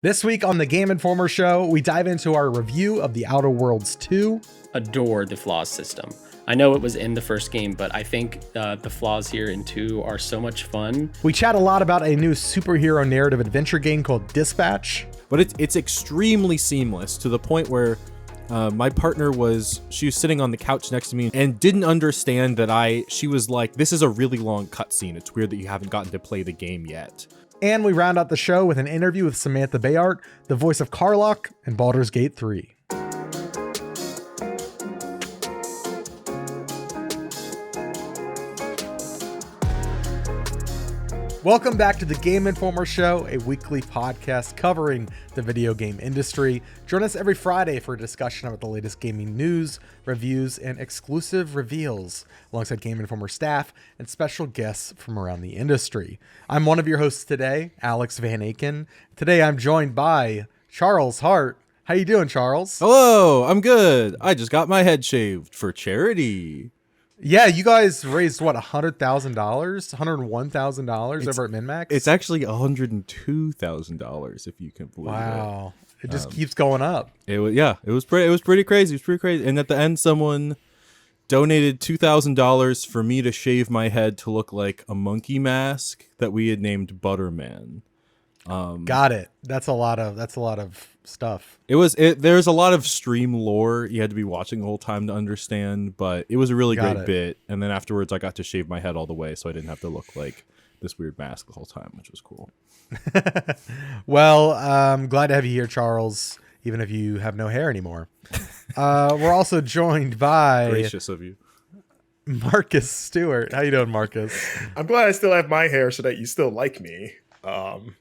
This week on the Game Informer Show, we dive into our review of The Outer Worlds 2. Adore the flaws system. I know it was in the first game, but I think the flaws here in 2 are so much fun. We chat a lot about a new superhero narrative adventure game called Dispatch. But it's extremely seamless to the point where my partner she was sitting on the couch next to me and didn't understand that she was like, this is a really long cutscene. It's weird that you haven't gotten to play the game yet. And we round out the show with an interview with Samantha Béart, the voice of Karlach in Baldur's Gate 3. Welcome back to the Game Informer Show, a weekly podcast covering the video game industry. Join us every Friday for a discussion about the latest gaming news, reviews, and exclusive reveals, alongside Game Informer staff and special guests from around the industry. I'm one of your hosts today, Alex Van Aken. Today I'm joined by Charles Hart. How you doing, Charles? Hello, I'm good. I just got my head shaved for charity. Yeah, you guys raised what, $100,000, $101,000 over at MinMax? It's actually $102,000 if you can believe it. Wow, it just keeps going up. It was pretty crazy. And at the end, someone donated $2,000 for me to shave my head to look like a monkey mask that we had named Butterman. Got it. That's a lot of stuff. There's a lot of stream lore you had to be watching the whole time to understand, but it was a really great bit. And then afterwards I got to shave my head all the way so I didn't have to look like this weird mask the whole time, which was cool. Well, I'm glad to have you here, Charles, even if you have no hair anymore. We're also joined by Gracious of you. Marcus Stewart. How you doing, Marcus? I'm glad I still have my hair so that you still like me.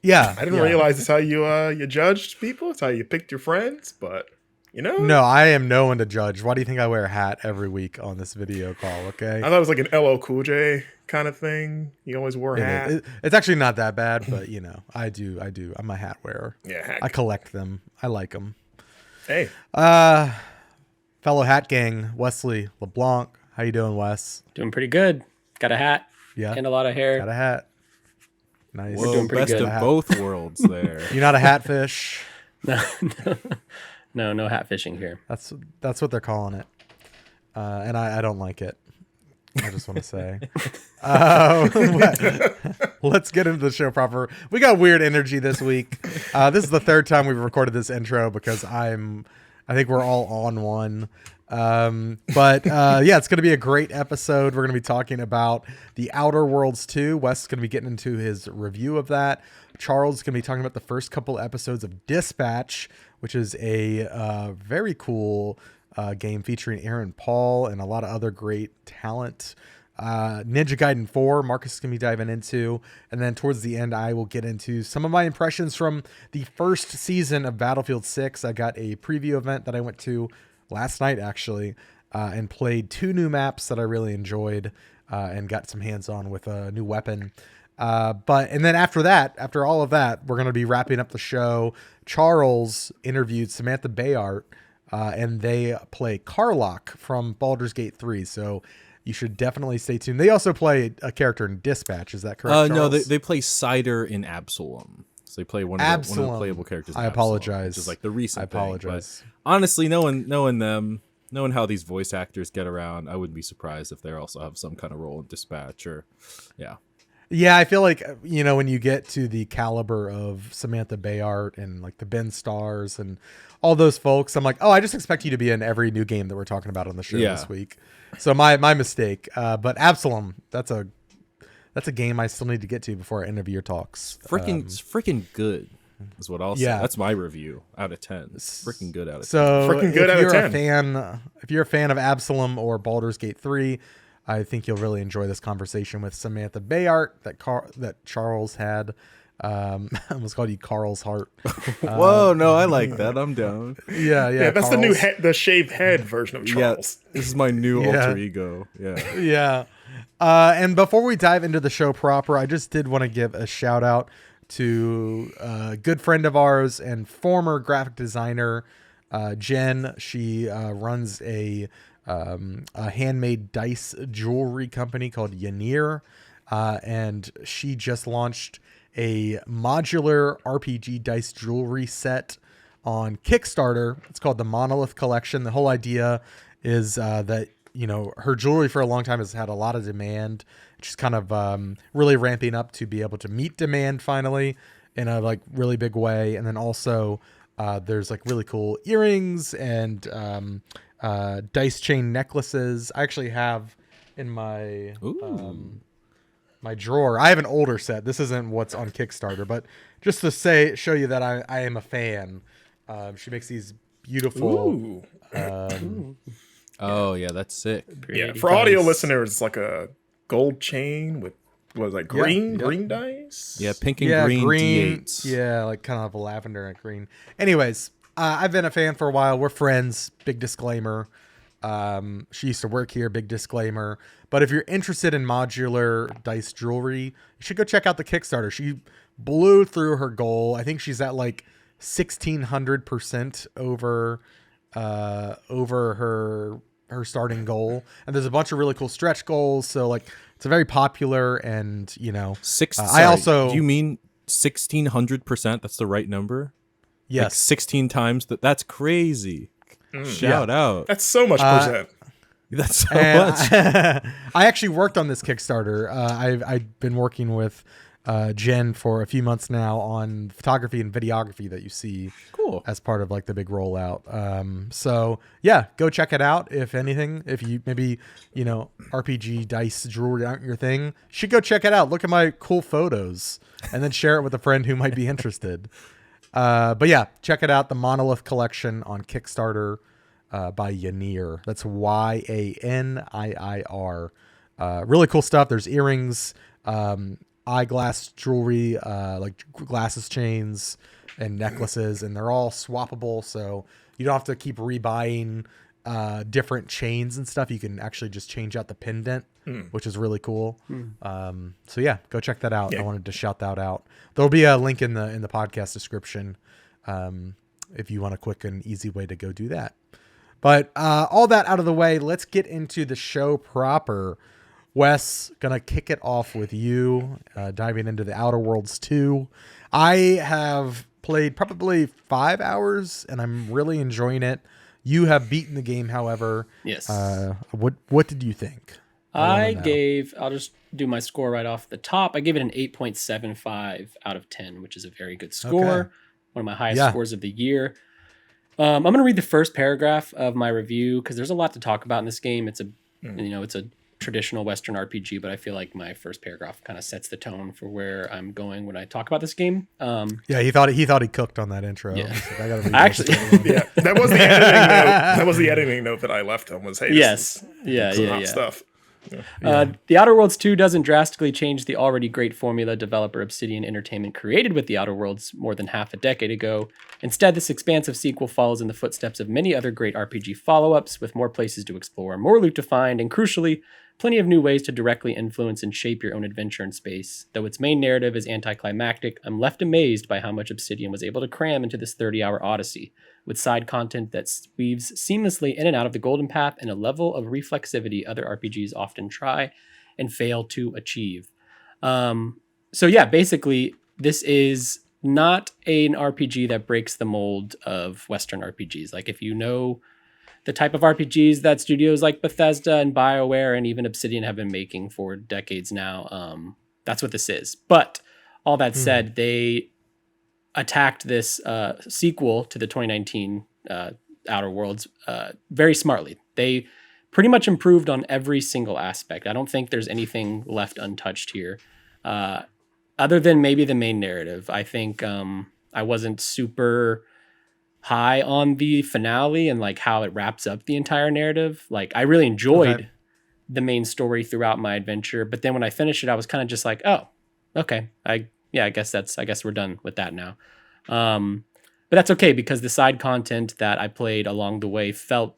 Yeah, I didn't realize it's how you judged people. It's how you picked your friends, but you know. No, I am no one to judge. Why do you think I wear a hat every week on this video call? Okay, I thought it was like an LL Cool J kind of thing. He always wore a hat. It's actually not that bad, but you know, I do. I'm a hat wearer. Yeah, I collect them. I like them. Hey, fellow hat gang, Wesley LeBlanc. How you doing, Wes? Doing pretty good. Got a hat. Yeah, and a lot of hair. Got a hat. Nice. Whoa, doing pretty best good. of both worlds there. You're not a hatfish. No hat fishing here. That's what they're calling it, and I don't like it. I just want to say. Let's get into the show proper. We got weird energy this week. This is the third time we've recorded this intro because I think we're all on one. But it's going to be a great episode. We're going to be talking about The Outer Worlds 2. Wes is going to be getting into his review of that. Charles is going to be talking about the first couple episodes of Dispatch, which is a very cool game featuring Aaron Paul and a lot of other great talent. Ninja Gaiden 4, Marcus is going to be diving into. And then towards the end, I will get into some of my impressions from the first season of Battlefield 6. I got a preview event that I went to last night, actually, and played 2 new maps that I really enjoyed and got some hands-on with a new weapon. And then after all of that, we're going to be wrapping up the show. Charles interviewed Samantha Béart, and they play Karlach from Baldur's Gate 3. So you should definitely stay tuned. They also play a character in Dispatch. Is that correct, Charles? No, they play Cider in Absolum. So they play one of the playable characters. I apologize. Which is like the recent I apologize. Thing. But honestly, knowing how these voice actors get around, I wouldn't be surprised if they also have some kind of role in Dispatch or, yeah. Yeah, I feel like, you know, when you get to the caliber of Samantha Béart and like the Ben Stars and all those folks, I'm like, oh, I just expect you to be in every new game that we're talking about on the show this week. So my mistake. But Absolum, that's a game I still need to get to before I interview your talks. It's freaking good is what I'll say. That's my review out of 10. It's freaking good out of 10. So freaking good out of 10. If you're a fan of Absolum or Baldur's Gate 3, I think you'll really enjoy this conversation with Samantha Béart that Charles had. I almost called you Carl's Heart. Whoa, no, I like that. I'm down. Yeah. That's Carl's. the shaved head version of Charles. Yeah, this is my new alter ego. Yeah. Yeah. And before we dive into the show proper, I just did want to give a shout out to a good friend of ours and former graphic designer, Jen. She runs a handmade dice jewelry company called Yanir, and she just launched a modular RPG dice jewelry set on Kickstarter. It's called the Monolith Collection. The whole idea is that, you know, her jewelry for a long time has had a lot of demand. She's kind of really ramping up to be able to meet demand finally in a like really big way. And then also there's like really cool earrings and dice chain necklaces. I actually have in my my drawer. I have an older set. This isn't what's on Kickstarter, but just to show you that I am a fan. She makes these beautiful. Oh yeah, that's sick. Yeah, for audio listeners, it's like a gold chain with green dice. Yeah, pink and green D8s. Yeah, like kind of lavender and green. Anyways, I've been a fan for a while. We're friends. Big disclaimer. She used to work here. Big disclaimer. But if you're interested in modular dice jewelry, you should go check out the Kickstarter. She blew through her goal. I think she's at like 1,600% over her starting goal. And there's a bunch of really cool stretch goals. So like it's a very popular and, you know, do you mean 1,600%? That's the right number? Yes. Like 16 times that's crazy. Shout out. That's so much percent. That's so much. I actually worked on this Kickstarter. I've been working with Jen for a few months now on photography and videography that you see as part of like the big rollout. So yeah, go check it out. If anything, if you maybe, you know, RPG dice jewelry aren't your thing, you should go check it out. Look at my cool photos and then share it with a friend who might be interested. But yeah, check it out. The Monolith Collection on Kickstarter by Yanir. That's YANIIR. Really cool stuff. There's earrings, eyeglass jewelry, like glasses chains and necklaces, and they're all swappable. So you don't have to keep rebuying different chains and stuff. You can actually just change out the pendant, which is really cool. So yeah, go check that out. I wanted to shout that out. There'll be a link in the podcast description if you want a quick and easy way to go do that. But all that out of the way, let's get into the show proper. Wes, gonna kick it off with you, diving into the Outer Worlds 2. I have played probably 5 hours, and I'm really enjoying it. You have beaten the game, however. Yes. What did you think? I'll just do my score right off the top. I gave it an 8.75 out of 10, which is a very good score. Okay. One of my highest scores of the year. I'm going to read the first paragraph of my review because there's a lot to talk about in this game. It's it's a traditional Western RPG, but I feel like my first paragraph kind of sets the tone for where I'm going when I talk about this game. He thought he cooked on that intro. Yeah. Like, I gotta read Actually, that was the editing note. That was the editing note that I left him. Was hey, yes, hot stuff. The Outer Worlds 2 doesn't drastically change the already great formula developer Obsidian Entertainment created with the Outer Worlds more than half a decade ago. Instead, this expansive sequel follows in the footsteps of many other great RPG follow-ups, with more places to explore, more loot to find, and crucially, plenty of new ways to directly influence and shape your own adventure in space. Though its main narrative is anticlimactic, I'm left amazed by how much Obsidian was able to cram into this 30-hour odyssey, with side content that weaves seamlessly in and out of the Golden Path and a level of reflexivity other RPGs often try and fail to achieve. Basically, this is not an RPG that breaks the mold of Western RPGs. Like, if you know the type of RPGs that studios like Bethesda and BioWare and even Obsidian have been making for decades now, that's what this is. But all that said, they attacked this sequel to the 2019 Outer Worlds very smartly. They pretty much improved on every single aspect. I don't think there's anything left untouched here, other than maybe the main narrative. I think I wasn't super high on the finale and like how it wraps up the entire narrative. Like, I really enjoyed the main story throughout my adventure, but then when I finished it, I was kind of just like, oh, okay, I guess we're done with that now. But that's okay, because the side content that I played along the way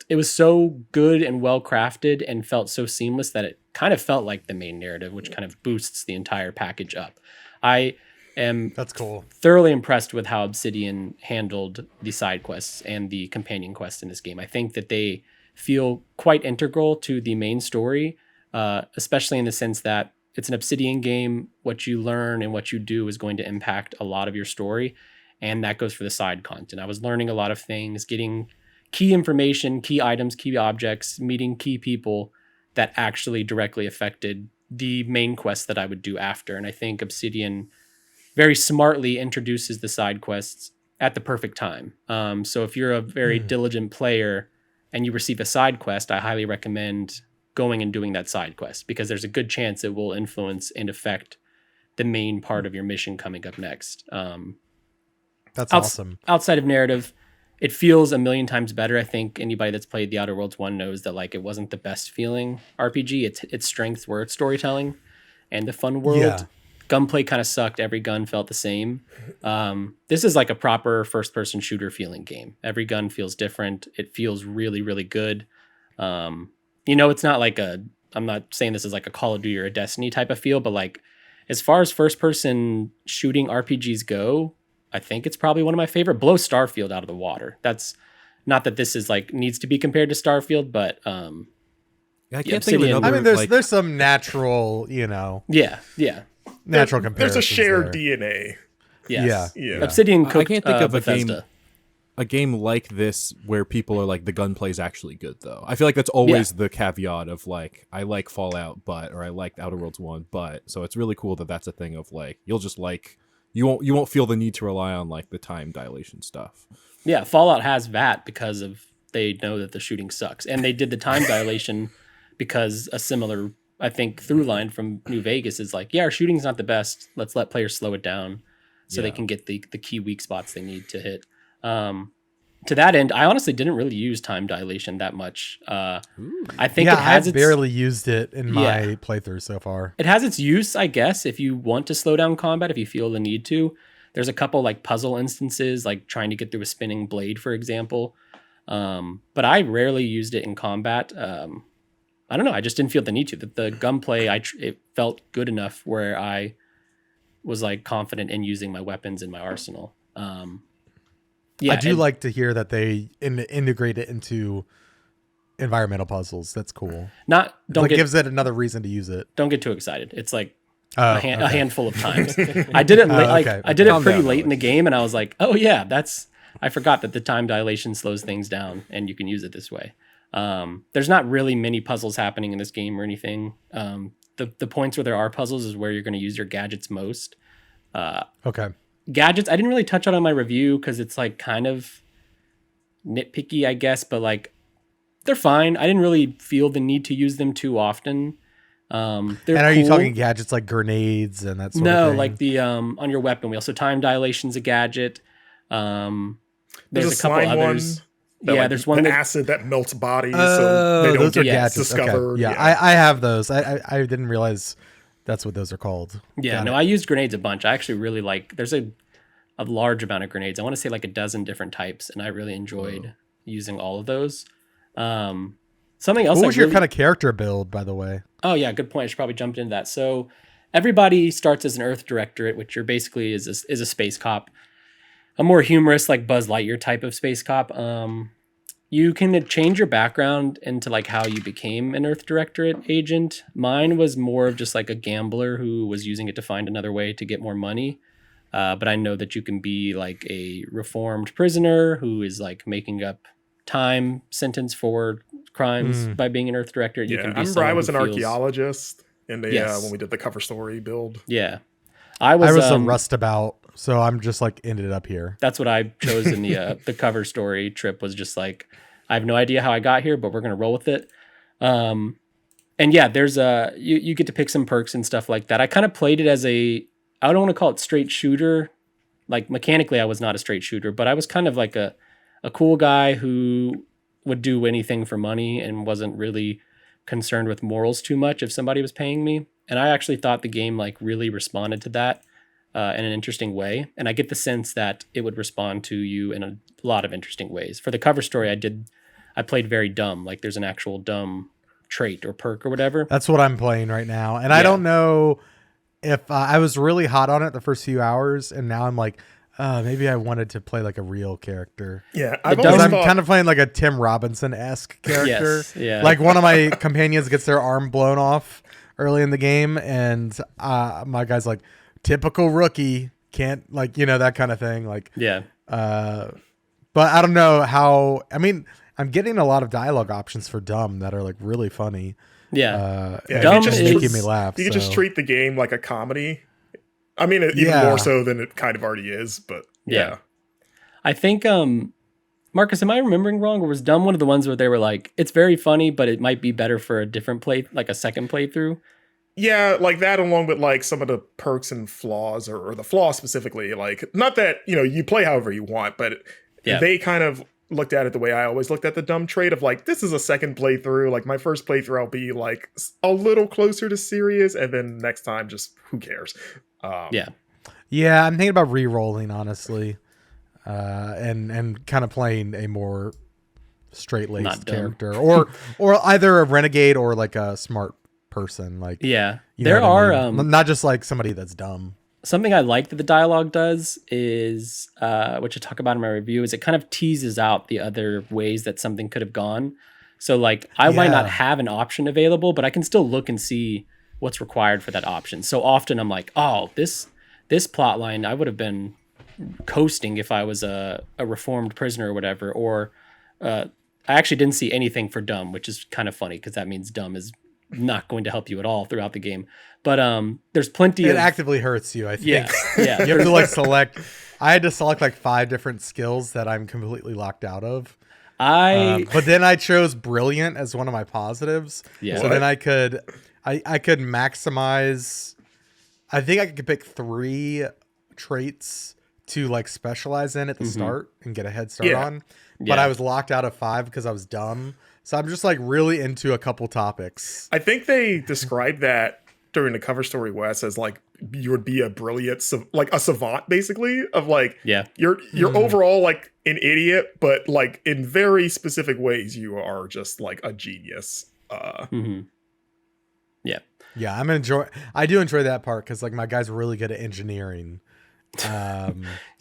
it was so good and well crafted and felt so seamless that it kind of felt like the main narrative, which kind of boosts the entire package up. That's cool. Thoroughly impressed with how Obsidian handled the side quests and the companion quests in this game. I think that they feel quite integral to the main story, especially in the sense that it's an Obsidian game. What you learn and what you do is going to impact a lot of your story. And that goes for the side content. I was learning a lot of things, getting key information, key items, key objects, meeting key people that actually directly affected the main quest that I would do after. And I think Obsidian very smartly introduces the side quests at the perfect time. So if you're a very diligent player and you receive a side quest, I highly recommend going and doing that side quest, because there's a good chance it will influence and affect the main part of your mission coming up next. That's awesome. Outside of narrative, it feels a million times better. I think anybody that's played The Outer Worlds 1 knows that like it wasn't the best feeling RPG. Its strengths were its storytelling and the fun world. Yeah. Gunplay kind of sucked. Every gun felt the same. This is like a proper first-person shooter feeling game. Every gun feels different. It feels really, really good. It's not like I'm not saying this is like a Call of Duty or a Destiny type of feel, but like as far as first-person shooting RPGs go, I think it's probably one of my favorite. Blow Starfield out of the water. That's not that this is like needs to be compared to Starfield, but I can't think of another. I mean, there's some natural, yeah. natural comparisons. There's a shared there. DNA. Yes. Yeah. Obsidian cooked, I can't think of Bethesda. a game like this where people are like, the gunplay is actually good, though. I feel like that's always the caveat of like, I like Fallout, or I like Outer Worlds 1, but. So it's really cool that that's a thing of like, you'll just like, you won't feel the need to rely on like the time dilation stuff. Yeah, Fallout has that because they know that the shooting sucks, and they did the time dilation because a similar, I think, through line from New Vegas is like, yeah, our shooting's not the best. Let's let players slow it down so they can get the key weak spots they need to hit. To that end, I honestly didn't really use time dilation that much. I think it has I've barely used it in my playthrough so far. It has its use, I guess, if you want to slow down combat, if you feel the need to. There's a couple like puzzle instances, like trying to get through a spinning blade, for example. But I rarely used it in combat. I don't know. I just didn't feel the need to. The gunplay, it felt good enough where I was like confident in using my weapons in my arsenal. I do like to hear that they integrate it into environmental puzzles. That's cool. Gives it another reason to use it. Don't get too excited. It's like a handful of times. I did it I did it pretty late in the game, and I was like, oh yeah, I forgot that the time dilation slows things down, and you can use it this way. There's not really many puzzles happening in this game or anything. The points where there are puzzles is where you're going to use your gadgets most. Gadgets, I didn't really touch on my review because it's like kind of nitpicky, I guess, but like they're fine. I didn't really feel the need to use them too often. And are you talking gadgets like grenades and that sort of thing? No, like the on your weapon wheel. So time dilation's a gadget. There's a couple others. There's one acid that melts bodies, so they don't get discovered. Okay. Yeah, I have those. I didn't realize that's what those are called. Yeah, I used grenades a bunch. I actually really like. There's a large amount of grenades. I want to say like a dozen different types, and I really enjoyed using all of those. Something else. What was your kind of character build, by the way? Oh yeah, good point. I should probably jump into that. So everybody starts as an Earth Directorate, which you're basically is a space cop. A more humorous, like Buzz Lightyear type of space cop. You can change your background into like how you became an Earth Directorate agent. Mine was more of just like a gambler who was using it to find another way to get more money. But I know that you can be like a reformed prisoner who is like making up time sentence for crimes by being an Earth Directorate. You can be I remember I was an archaeologist when we did the cover story build. Yeah. I was a rustabout, so I'm just like ended up here. That's what I chose in the cover story trip, was just like, I have no idea how I got here, but we're going to roll with it. And yeah, there's you get to pick some perks and stuff like that. I kind of played it as I don't want to call it straight shooter. Like mechanically, I was not a straight shooter, but I was kind of like a cool guy who would do anything for money and wasn't really concerned with morals too much if somebody was paying me. And I actually thought the game like really responded to that in an interesting way. And I get the sense that it would respond to you in a lot of interesting ways. For the cover story, I played very dumb. Like there's an actual dumb trait or perk or whatever. That's what I'm playing right now. And I don't know if I was really hot on it the first few hours, and now I'm like, maybe I wanted to play like a real character. Yeah, I'm kind of playing like a Tim Robinson-esque character. Yes, yeah. Like one of my companions gets their arm blown off early in the game, and my guy's like, typical rookie, can't like that kind of thing. Like Yeah. but I don't know how. I mean, I'm getting a lot of dialogue options for dumb that are like really funny. Yeah. Dumb just is making me laugh. You can just treat the game like a comedy. I mean, even Yeah. more so than it kind of already is, but yeah. I think, Marcus, am I remembering wrong, or was Dumb one of the ones where they were like, it's very funny, but it might be better for a different play, like a second playthrough? Yeah, like that, along with like some of the perks and flaws, or the flaws specifically. Like, not that you play however you want, but they kind of looked at it the way I always looked at the Dumb trade of like, this is a second playthrough. Like my first playthrough, I'll be like a little closer to serious, and then next time, just who cares? Yeah, I'm thinking about re-rolling, honestly, and kind of playing a more straight-laced character, or either a renegade or like a smart person. Like, there are not just like somebody that's dumb. Something I like that the dialogue does is, which I talk about in my review, is it kind of teases out the other ways that something could have gone. So like, I might not have an option available, but I can still look and see what's required for that option. So often I'm like, oh, this plot line, I would have been coasting if I was a reformed prisoner or whatever. Or I actually didn't see anything for Dumb, which is kind of funny because that means Dumb is not going to help you at all throughout the game. But there's plenty It actively hurts you, I think. Yeah. You have to like select. I had to select like 5 different skills that I'm completely locked out of. But then I chose brilliant as one of my positives. Yeah. So then I could maximize. I think I could pick 3 traits to like specialize in at the start and get a head start on. But I was locked out of 5 because I was dumb. So I'm just like really into a couple topics. I think they described that during the cover story, Wes, as like you would be a brilliant, like a savant, basically, of like, you're overall like an idiot, but like in very specific ways, you are just like a genius. Yeah, I do enjoy that part because like my guy's really good at engineering. He's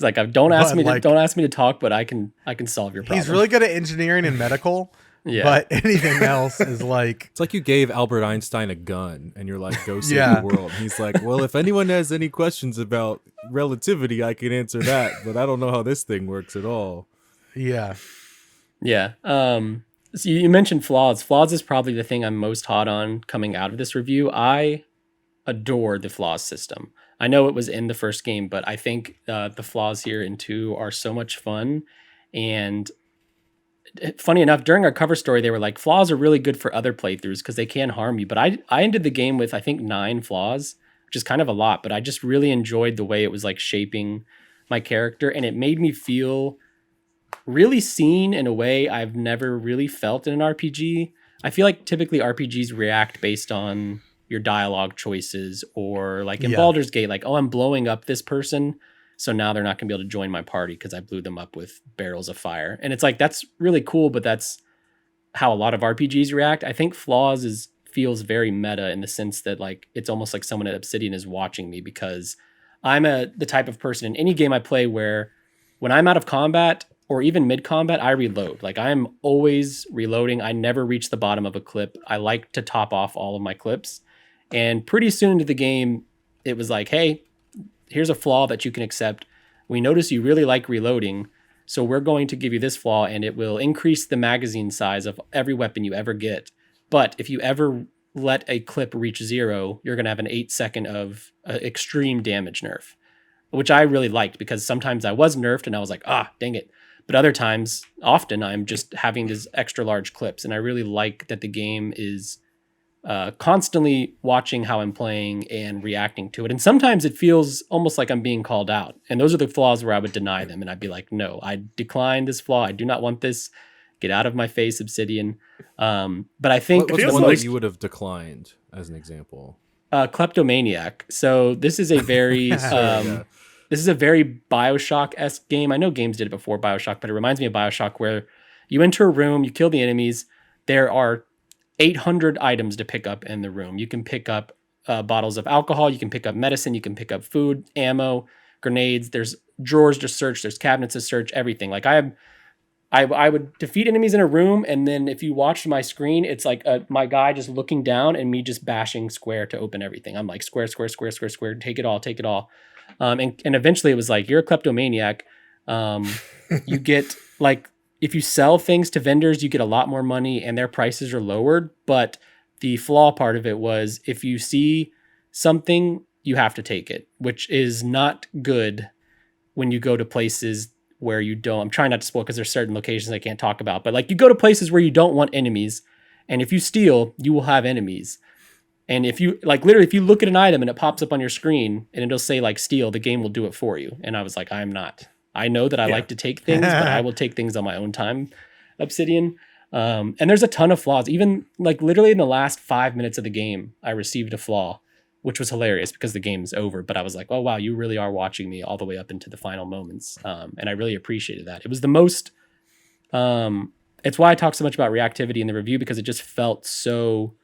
like, don't ask me to talk, but I can solve your problem. He's really good at engineering and medical. But anything else is like... It's like you gave Albert Einstein a gun and you're like, go save the world. And he's like, well, if anyone has any questions about relativity, I can answer that. But I don't know how this thing works at all. Yeah. Yeah. So you mentioned flaws. Flaws is probably the thing I'm most hot on coming out of this review. I adore the flaws system. I know it was in the first game, but I think the flaws here in 2 are so much fun. And funny enough, during our cover story, they were like, flaws are really good for other playthroughs because they can harm you. But I ended the game with, I think, 9 flaws, which is kind of a lot. But I just really enjoyed the way it was like shaping my character. And it made me feel really seen in a way I've never really felt in an RPG. I feel like typically RPGs react based on your dialogue choices, or like in Baldur's Gate, like, oh, I'm blowing up this person, so now they're not going to be able to join my party because I blew them up with barrels of fire. And it's like, that's really cool, but that's how a lot of RPGs react. I think flaws feels very meta in the sense that like it's almost like someone at Obsidian is watching me, because I'm the type of person in any game I play where when I'm out of combat or even mid-combat, I reload. Like I'm always reloading. I never reach the bottom of a clip. I like to top off all of my clips. And pretty soon into the game, it was like, hey, here's a flaw that you can accept. We notice you really like reloading, so we're going to give you this flaw, and it will increase the magazine size of every weapon you ever get. But if you ever let a clip reach 0, you're going to have an 8-second of extreme damage nerf, which I really liked because sometimes I was nerfed and I was like, dang it. But other times, often I'm just having these extra large clips, and I really like that the game is constantly watching how I'm playing and reacting to it. And sometimes it feels almost like I'm being called out. And those are the flaws where I would deny them. And I'd be like, no, I decline this flaw. I do not want this. Get out of my face, Obsidian. But I think... What's one that you would have declined, as an example? Kleptomaniac. So this is a very... This is a very Bioshock-esque game. I know games did it before Bioshock, but it reminds me of Bioshock, where you enter a room, you kill the enemies. There are 800 items to pick up in the room. You can pick up bottles of alcohol, you can pick up medicine, you can pick up food, ammo, grenades. There's drawers to search, there's cabinets to search, everything. Like I would defeat enemies in a room, and then if you watch my screen, it's like my guy just looking down and me just bashing square to open everything. I'm like square, square, square, square, square, take it all, take it all. And eventually it was like, you're a kleptomaniac. You get like, if you sell things to vendors, you get a lot more money and their prices are lowered. But the flaw part of it was if you see something, you have to take it, which is not good when you go to places where you don't. I'm trying not to spoil because there's certain locations I can't talk about, but like you go to places where you don't want enemies, and if you steal, you will have enemies. And if you like literally, if you look at an item and it pops up on your screen and it'll say like steal, the game will do it for you. And I was like, I'm not. I know that I like to take things, but I will take things on my own time, Obsidian. And there's a ton of flaws. Even like literally in the last 5 minutes of the game, I received a flaw, which was hilarious because the game's over. But I was like, oh, wow, you really are watching me all the way up into the final moments. And I really appreciated that. It was the most, it's why I talk so much about reactivity in the review, because it just felt so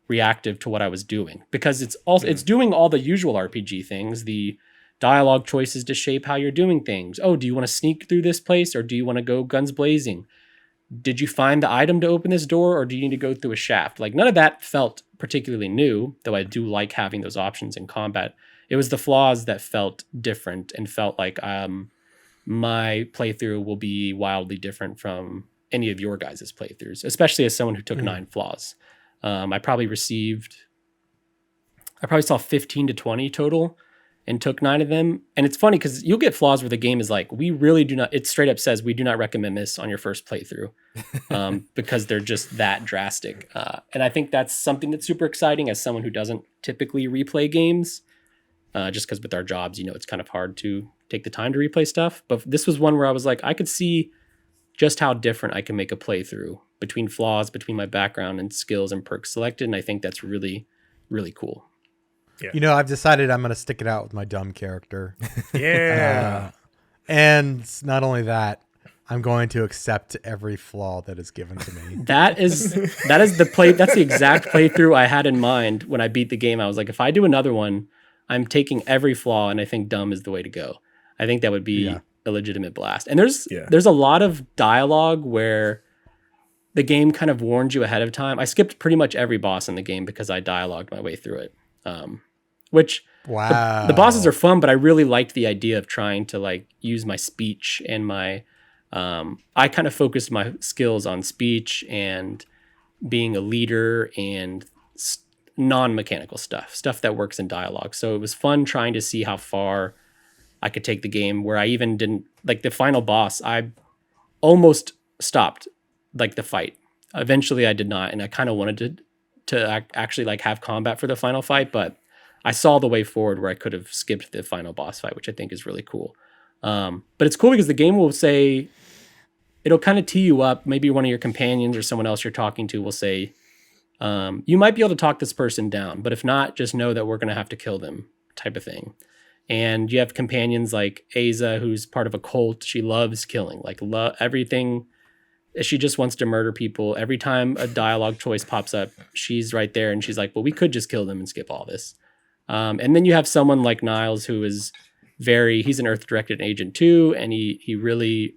reactive to what I was doing, because it's also, it's doing all the usual RPG things, the dialogue choices to shape how you're doing things. Oh, do you want to sneak through this place, or do you want to go guns blazing? Did you find the item to open this door, or do you need to go through a shaft? Like none of that felt particularly new, though I do like having those options in combat. It was the flaws that felt different and felt like my playthrough will be wildly different from any of your guys' playthroughs, especially as someone who took 9 flaws. I probably saw 15 to 20 total and took 9 of them. And it's funny because you'll get flaws where the game is like, we really do not, it straight up says, we do not recommend this on your first playthrough, because they're just that drastic. And I think that's something that's super exciting as someone who doesn't typically replay games, just because with our jobs, it's kind of hard to take the time to replay stuff. But this was one where I was like, I could see just how different I can make a playthrough between flaws, between my background and skills and perks selected. And I think that's really, really cool. Yeah. I've decided I'm going to stick it out with my dumb character. Yeah. And not only that, I'm going to accept every flaw that is given to me. That's the exact playthrough I had in mind when I beat the game. I was like, if I do another one, I'm taking every flaw, and I think dumb is the way to go. I think that would be a legitimate blast. And there's a lot of dialogue where the game kind of warns you ahead of time. I skipped pretty much every boss in the game because I dialogued my way through it. Which the bosses are fun, but I really liked the idea of trying to like use my speech and my, I kind of focused my skills on speech and being a leader and non-mechanical stuff that works in dialogue. So it was fun trying to see how far I could take the game, where I even didn't like the final boss. I almost stopped like the fight. Eventually I did not. And I kind of wanted to actually like have combat for the final fight, but I saw the way forward where I could have skipped the final boss fight, which I think is really cool. But it's cool because the game will say, it'll kind of tee you up. Maybe one of your companions or someone else you're talking to will say, you might be able to talk this person down, but if not, just know that we're going to have to kill them, type of thing. And you have companions like Asa, who's part of a cult. She loves killing, like everything. She just wants to murder people. Every time a dialogue choice pops up, she's right there and she's like, well, we could just kill them and skip all this. And then you have someone like Niles, who is he's an Earth-directed agent too, and he really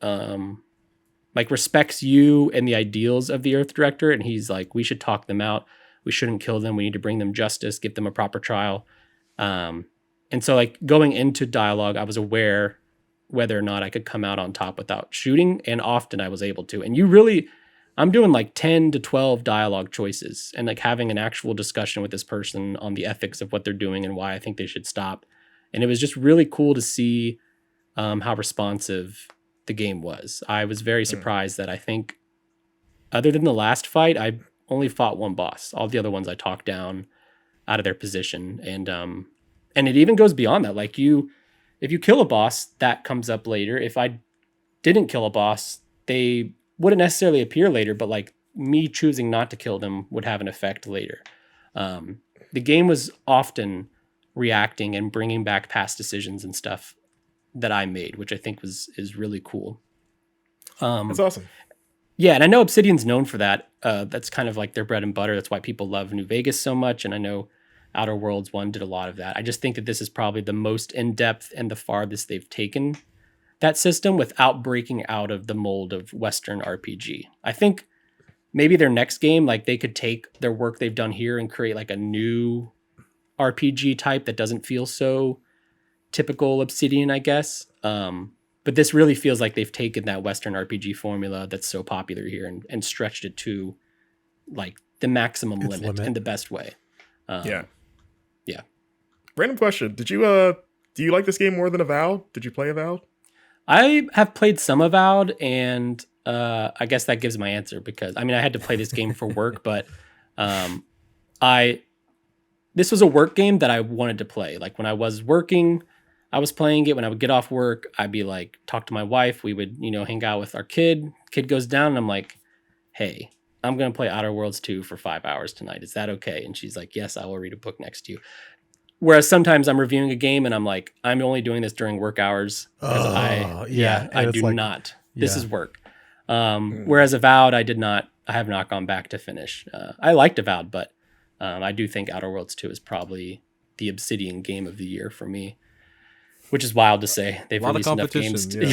like respects you and the ideals of the Earth Director, and he's like, we should talk them out. We shouldn't kill them. We need to bring them justice, give them a proper trial. And so like going into dialogue, I was aware whether or not I could come out on top without shooting, and often I was able to. And I'm doing like 10 to 12 dialogue choices and like having an actual discussion with this person on the ethics of what they're doing and why I think they should stop. And it was just really cool to see how responsive the game was. I was very surprised that I think other than the last fight, I only fought one boss. All the other ones I talked down out of their position. And it even goes beyond that. Like if you kill a boss, that comes up later. If I didn't kill a boss, they wouldn't necessarily appear later, but like me choosing not to kill them would have an effect later. The game was often reacting and bringing back past decisions and stuff that I made, which I think is really cool. That's awesome. Yeah, and I know Obsidian's known for that. That's kind of like their bread and butter. That's why people love New Vegas so much, and I know Outer Worlds 1 did a lot of that. I just think that this is probably the most in-depth and the farthest they've taken that system without breaking out of the mold of Western RPG. I think maybe their next game, like they could take their work they've done here and create like a new RPG type that doesn't feel so typical Obsidian, I guess. But this really feels like they've taken that Western RPG formula that's so popular here and stretched it to like the maximum limit in the best way. Yeah. Random question: do you like this game more than Avowed? Did you play Avowed? I have played some Avowed, and I guess that gives my answer because I had to play this game for work, but this was a work game that I wanted to play. Like when I was working, I was playing it. When I would get off work, I'd be like, talk to my wife. We would, hang out with our kid. Kid goes down, and I'm like, hey, I'm going to play Outer Worlds 2 for 5 hours tonight. Is that okay? And she's like, yes, I will read a book next to you. Whereas sometimes I'm reviewing a game and I'm like, I'm only doing this during work hours because I do not. This is work. Whereas Avowed, I have not gone back to finish. I liked Avowed, but I do think Outer Worlds 2 is probably the Obsidian game of the year for me, which is wild to say. They've released enough games. We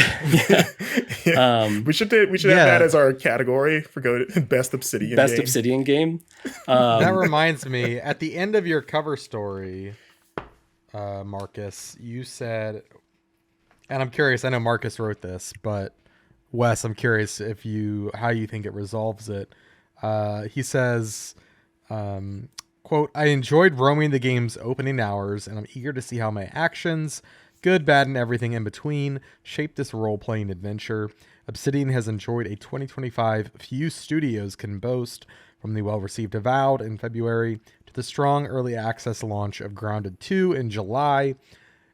should have that as our category for best Obsidian game. Obsidian game. That reminds me, at the end of your cover story, Marcus, you said, and I'm curious, I know Marcus wrote this, but Wes, I'm curious how you think it resolves it. He says, quote, I enjoyed roaming the game's opening hours, and I'm eager to see how my actions, good, bad, and everything in between, shape this role-playing adventure. Obsidian has enjoyed a 2025 few studios can boast, from the well-received Avowed in February to the strong early access launch of Grounded 2 in July.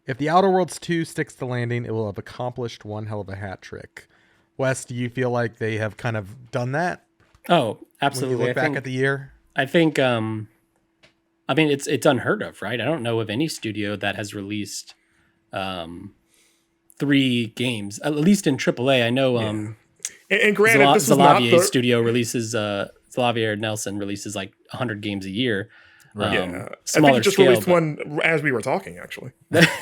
If the Outer Worlds 2 sticks the landing, it will have accomplished one hell of a hat trick. Wes, do you feel like they have kind of done that? Oh, absolutely. When you look back at the year? I think, it's unheard of, right? I don't know of any studio that has released 3 games, at least in AAA. I know and granted, this is not Xalavier studio releases Xalavier Nelson releases like 100 games a year. I smaller think it just scale, released one as we were talking, actually.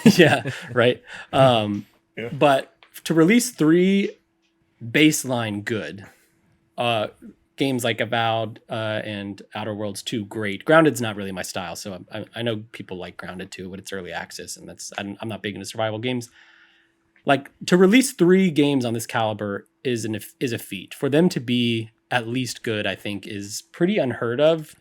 Yeah, right. But to release 3 baseline good games like Avowed and Outer Worlds 2, great. Grounded's not really my style, so I know people like Grounded 2, but it's early access, and I'm not big into survival games. Like, to release 3 games on this caliber is a feat. For them to be at least good, I think, is pretty unheard of.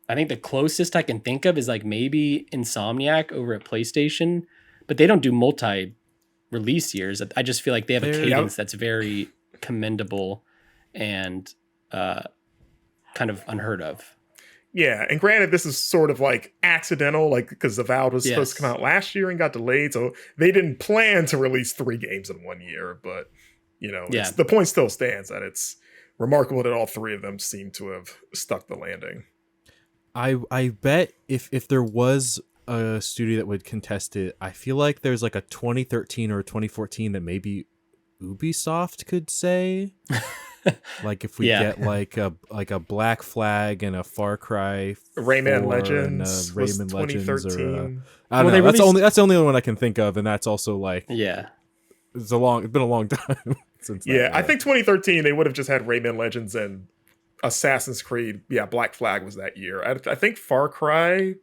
I think the closest I can think of is like maybe Insomniac over at PlayStation, but they don't do multi-release years. I just feel like they have a cadence that's very commendable and kind of unheard of. Yeah, and granted, this is sort of like accidental, like because Avowed was supposed to come out last year and got delayed, so they didn't plan to release 3 games in 1 year. But the point still stands that it's remarkable that all 3 of them seem to have stuck the landing. I bet if there was a studio that would contest it, I feel like there's like a 2013 or a 2014 that maybe Ubisoft could say. Like if we get like a Black Flag and a Far Cry, Rayman Legends, Rayman Legends, or I don't know. That's the only one I can think of, and that's also like it's been a long time since. I think 2013 they would have just had Rayman Legends and Assassin's Creed. Black Flag was that year. I think Far Cry,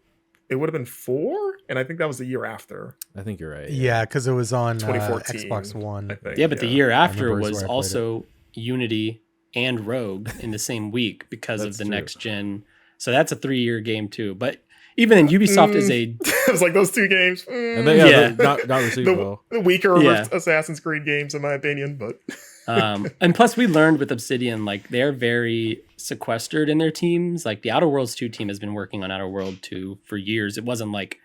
it would have been 4, and I think that was the year after. I think you're right. Yeah, because it was on 2014, Xbox One. I think, but the year after was also Unity and Rogue in the same week because of the next gen. So that's a 3-year game too. But even then, Ubisoft is a. It was like those 2 games. Not received well. The weaker Assassin's Creed games, in my opinion. But and plus, we learned with Obsidian, like they're very sequestered in their teams. Like the Outer Worlds 2 team has been working on Outer World 2 for years. It wasn't like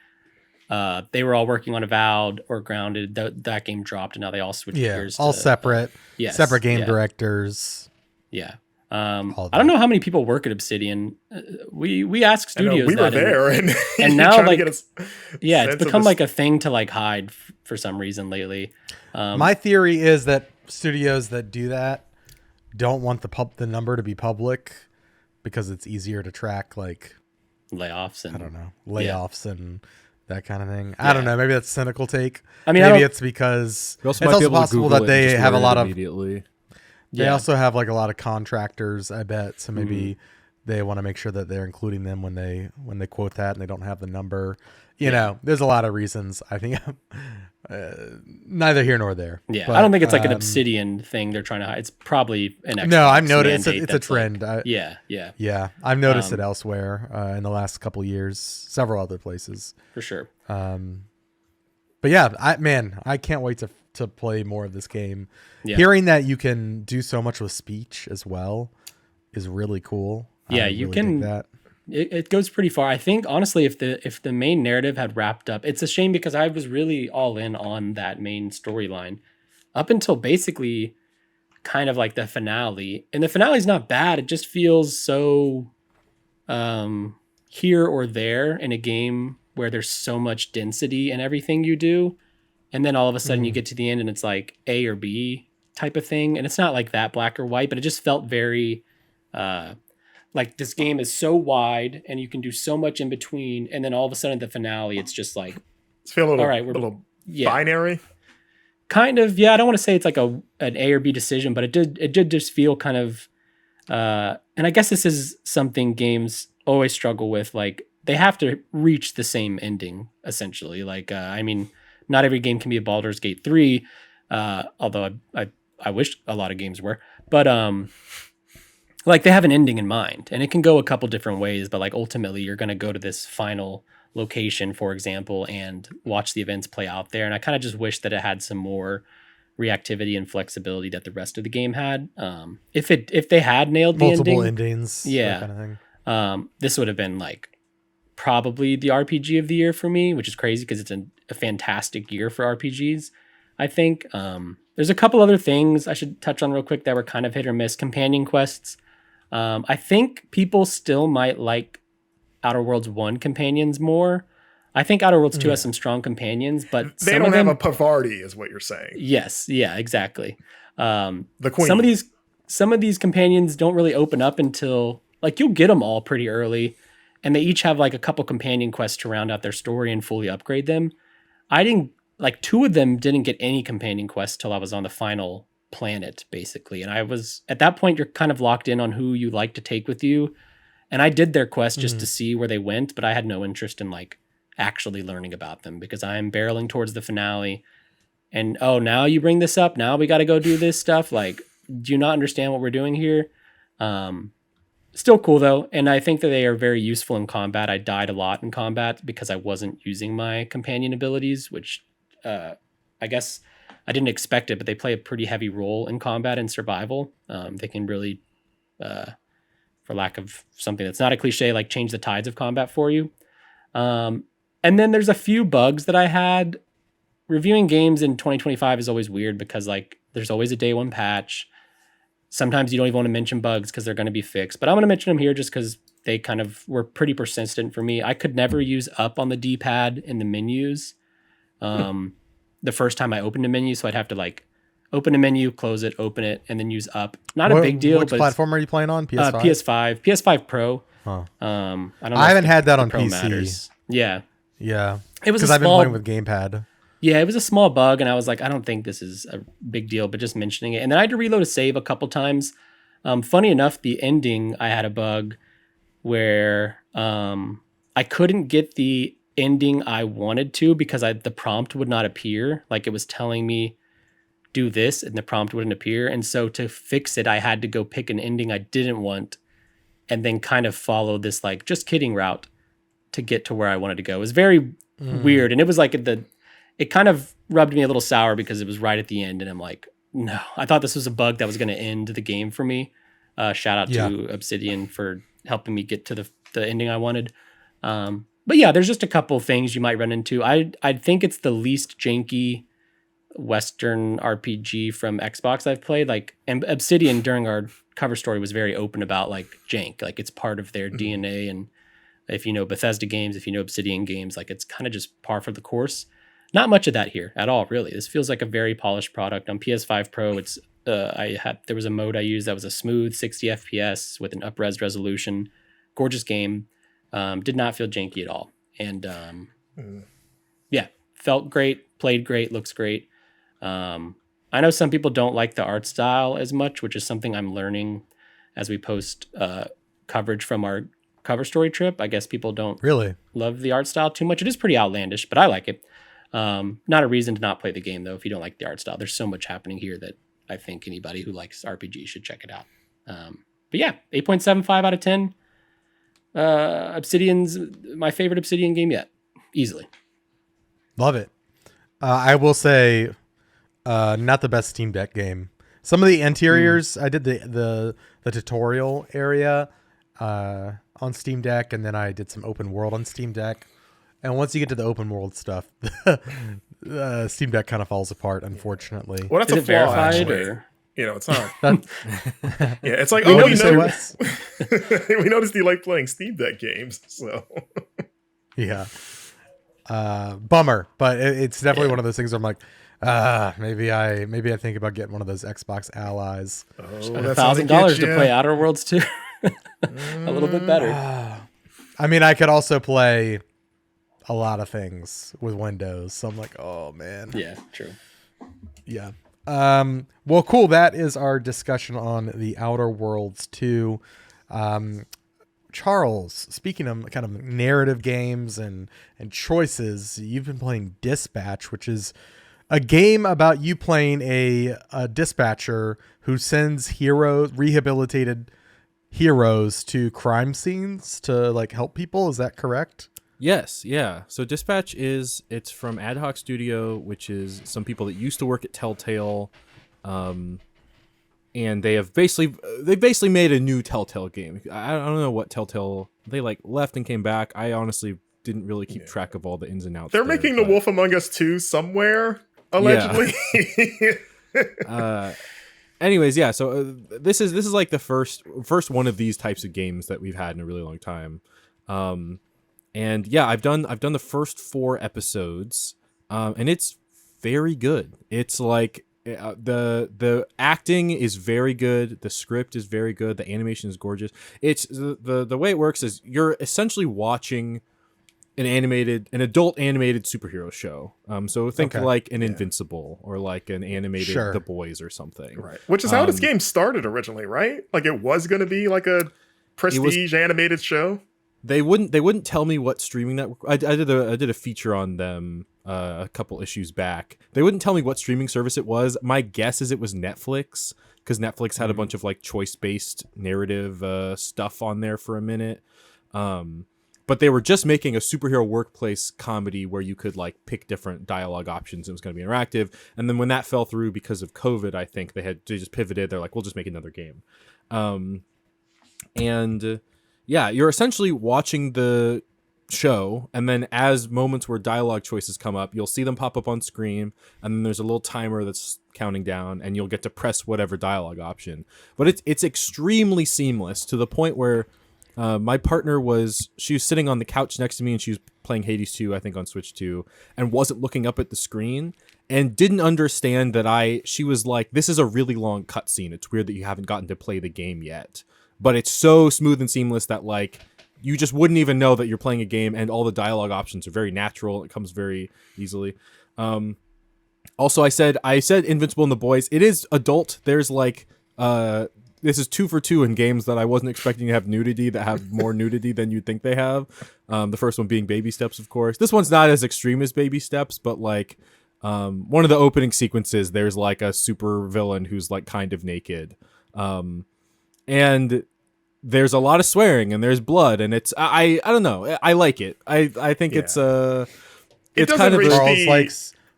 they were all working on Avowed or Grounded. That game dropped, and now they all switched gears. All separate. Separate game directors. Yeah. I don't know how many people work at Obsidian. We ask studios we were there, and now like it's become like a thing to like hide for some reason lately. My theory is that studios that do that don't want the number to be public because it's easier to track like layoffs and and that kind of thing. I don't know. Maybe that's a cynical take. I mean, maybe it's because it's also possible that they have a lot of immediately. They also have like a lot of contractors, I bet. So maybe they want to make sure that they're including them when they quote that and they don't have the number. You know, there's a lot of reasons. I think neither here nor there. Yeah, but, I don't think it's like an Obsidian thing they're trying to hide. It's probably an Xbox no. I've noticed it's a trend. Like, yeah. I've noticed it elsewhere in the last couple years, several other places for sure. But yeah, I can't wait to play more of this game. Yeah. Hearing that you can do so much with speech as well is really cool. Yeah, you can. That. It goes pretty far. I think honestly, if the main narrative had wrapped up, it's a shame because I was really all in on that main storyline up until basically kind of like the finale. And the finale is not bad. It just feels so here or there in a game where there's so much density in everything you do. And then all of a sudden you get to the end and it's like A or B type of thing. And it's not like that black or white, but it just felt very like this game is so wide and you can do so much in between. And then all of a sudden at the finale, it's just like, it's feel a little, all right, we're a little binary. Kind of. Yeah. I don't want to say it's like an A or B decision, but it did just feel kind of, and I guess this is something games always struggle with. Like they have to reach the same ending essentially. Like, I mean, not every game can be a Baldur's Gate 3, although I wish a lot of games were. But like they have an ending in mind, and it can go a couple different ways. But like ultimately, you're going to go to this final location, for example, and watch the events play out there. And I kind of just wish that it had some more reactivity and flexibility that the rest of the game had. If they had nailed the multiple endings, yeah, that kind of thing. This would have been like probably the RPG of the year for me, which is crazy because it's a fantastic year for RPGs, I think. There's a couple other things I should touch on real quick that were kind of hit or miss. Companion quests. I think people still might like Outer Worlds 1 companions more. I think Outer Worlds 2 has some strong companions, but they don't have a Pavarti, is what you're saying. Yes, yeah, exactly. The Queen. Some of these companions don't really open up until like you'll get them all pretty early. And they each have like a couple companion quests to round out their story and fully upgrade them. I didn't like 2 of them didn't get any companion quests till I was on the final planet, basically. And I was at that point, you're kind of locked in on who you like to take with you. And I did their quest just to see where they went, but I had no interest in like actually learning about them because I'm barreling towards the finale. And now you bring this up. Now we got to go do this stuff. Like, do you not understand what we're doing here? Still cool though, and I think that they are very useful in combat. I died a lot in combat because I wasn't using my companion abilities, which I guess I didn't expect it, but they play a pretty heavy role in combat and survival. They can really, for lack of something that's not a cliche, like change the tides of combat for you. And then there's a few bugs that I had. Reviewing games in 2025 is always weird because like there's always a day one patch. Sometimes you don't even want to mention bugs because they're going to be fixed. But I'm going to mention them here just because they kind of were pretty persistent for me. I could never use up on the D-pad in the menus the first time I opened a menu. So I'd have to like open a menu, close it, open it, and then use up. Not a big deal. Which platform are you playing on? PS5? PS5. PS5 Pro. Huh. I haven't had that on PC. Matters. Yeah. Yeah. It was because I've been playing with gamepad. Yeah, it was a small bug, and I was like, I don't think this is a big deal, but just mentioning it. And then I had to reload a save a couple times. Funny enough, the ending, I had a bug where I couldn't get the ending I wanted to because the prompt would not appear. Like it was telling me, do this, and the prompt wouldn't appear. And so to fix it, I had to go pick an ending I didn't want and then kind of follow this like just kidding route to get to where I wanted to go. It was very weird. And it was like it kind of rubbed me a little sour because it was right at the end. And I'm like, no, I thought this was a bug that was going to end the game for me. Shout out to Obsidian for helping me get to the ending I wanted. But yeah, there's just a couple things you might run into. I think it's the least janky Western RPG from Xbox I've played. Like, and Obsidian during our cover story was very open about like jank. Like it's part of their DNA. And if you know Bethesda games, if you know Obsidian games, like it's kind of just par for the course. Not much of that here at all, really. This feels like a very polished product. On PS5 Pro, it's there was a mode I used that was a smooth 60 FPS with an up-res resolution. Gorgeous game. Did not feel janky at all. And yeah, felt great, played great, looks great. I know some people don't like the art style as much, which is something I'm learning as we post coverage from our cover story trip. I guess people don't Really love the art style too much. It is pretty outlandish, but I like it. Not a reason to not play the game, though, if you don't like the art style. There's so much happening here that I think anybody who likes RPG should check it out. But yeah, 8.75 out of 10. Obsidian's my favorite Obsidian game yet. Easily. love it. I will say, not the best Steam Deck game. Some of the interiors, I did the tutorial area on Steam Deck, and then I did some open world on Steam Deck. And once you get to the open world stuff, Steam Deck kind of falls apart, unfortunately. Well, that's Is a it flaw, verified actually. or? You know, it's not. That- Yeah, it's like, we oh, noticed it was. we noticed you like playing Steam Deck games, so. Yeah. Bummer, but it's definitely one of those things where I'm like, maybe I think about getting one of those Xbox Allies. Oh, $1,000 to play Outer Worlds 2. A little bit better. I mean, I could also play a lot of things with Windows, so I'm like, oh man. Yeah, true. Yeah. Well, cool. That is our discussion on the Outer Worlds 2. Charles, speaking of kind of narrative games and choices, you've been playing Dispatch, which is a game about you playing a dispatcher who sends rehabilitated heroes to crime scenes to like help people. Is that correct? Yes, yeah. So Dispatch it's from Ad Hoc Studio, which is some people that used to work at Telltale, and they basically made a new Telltale game. I don't know what Telltale, they like left and came back. I honestly didn't really keep track of all the ins and outs. They're making The Wolf Among Us 2 somewhere, allegedly. Yeah. Anyways, yeah. So this is like the first one of these types of games that we've had in a really long time. And yeah, I've done the first 4 episodes, and it's very good. It's like the acting is very good, the script is very good, the animation is gorgeous. It's the way it works is you're essentially watching an adult animated superhero show. So think like an Invincible or like an animated The Boys or something. Right. Which is how this game started originally, right? Like it was going to be like a prestige animated show. They wouldn't tell me what streaming network. I did a feature on them a couple issues back. They wouldn't tell me what streaming service it was. My guess is it was Netflix, because Netflix had a bunch of like choice-based narrative stuff on there for a minute. But they were just making a superhero workplace comedy where you could like pick different dialogue options. It was going to be interactive. And then when that fell through because of COVID, I think they just pivoted. They're like, we'll just make another game. Yeah, you're essentially watching the show, and then as moments where dialogue choices come up, you'll see them pop up on screen, and then there's a little timer that's counting down, and you'll get to press whatever dialogue option. But it's extremely seamless to the point where my partner she was sitting on the couch next to me, and she was playing Hades 2, I think on Switch 2, and wasn't looking up at the screen, and didn't understand that she was like, this is a really long cutscene. It's weird that you haven't gotten to play the game yet. But it's so smooth and seamless that like you just wouldn't even know that you're playing a game, and all the dialogue options are very natural. It comes very easily. Also, I said Invincible and The Boys. It is adult. There's like this is 2 for 2 in games that I wasn't expecting to have nudity, that have more nudity than you'd think they have. The first one being Baby Steps, of course. This one's not as extreme as Baby Steps, but like one of the opening sequences, there's like a super villain who's like kind of naked. And there's a lot of swearing, and there's blood, and it's I don't know. I like it. I think it's kind of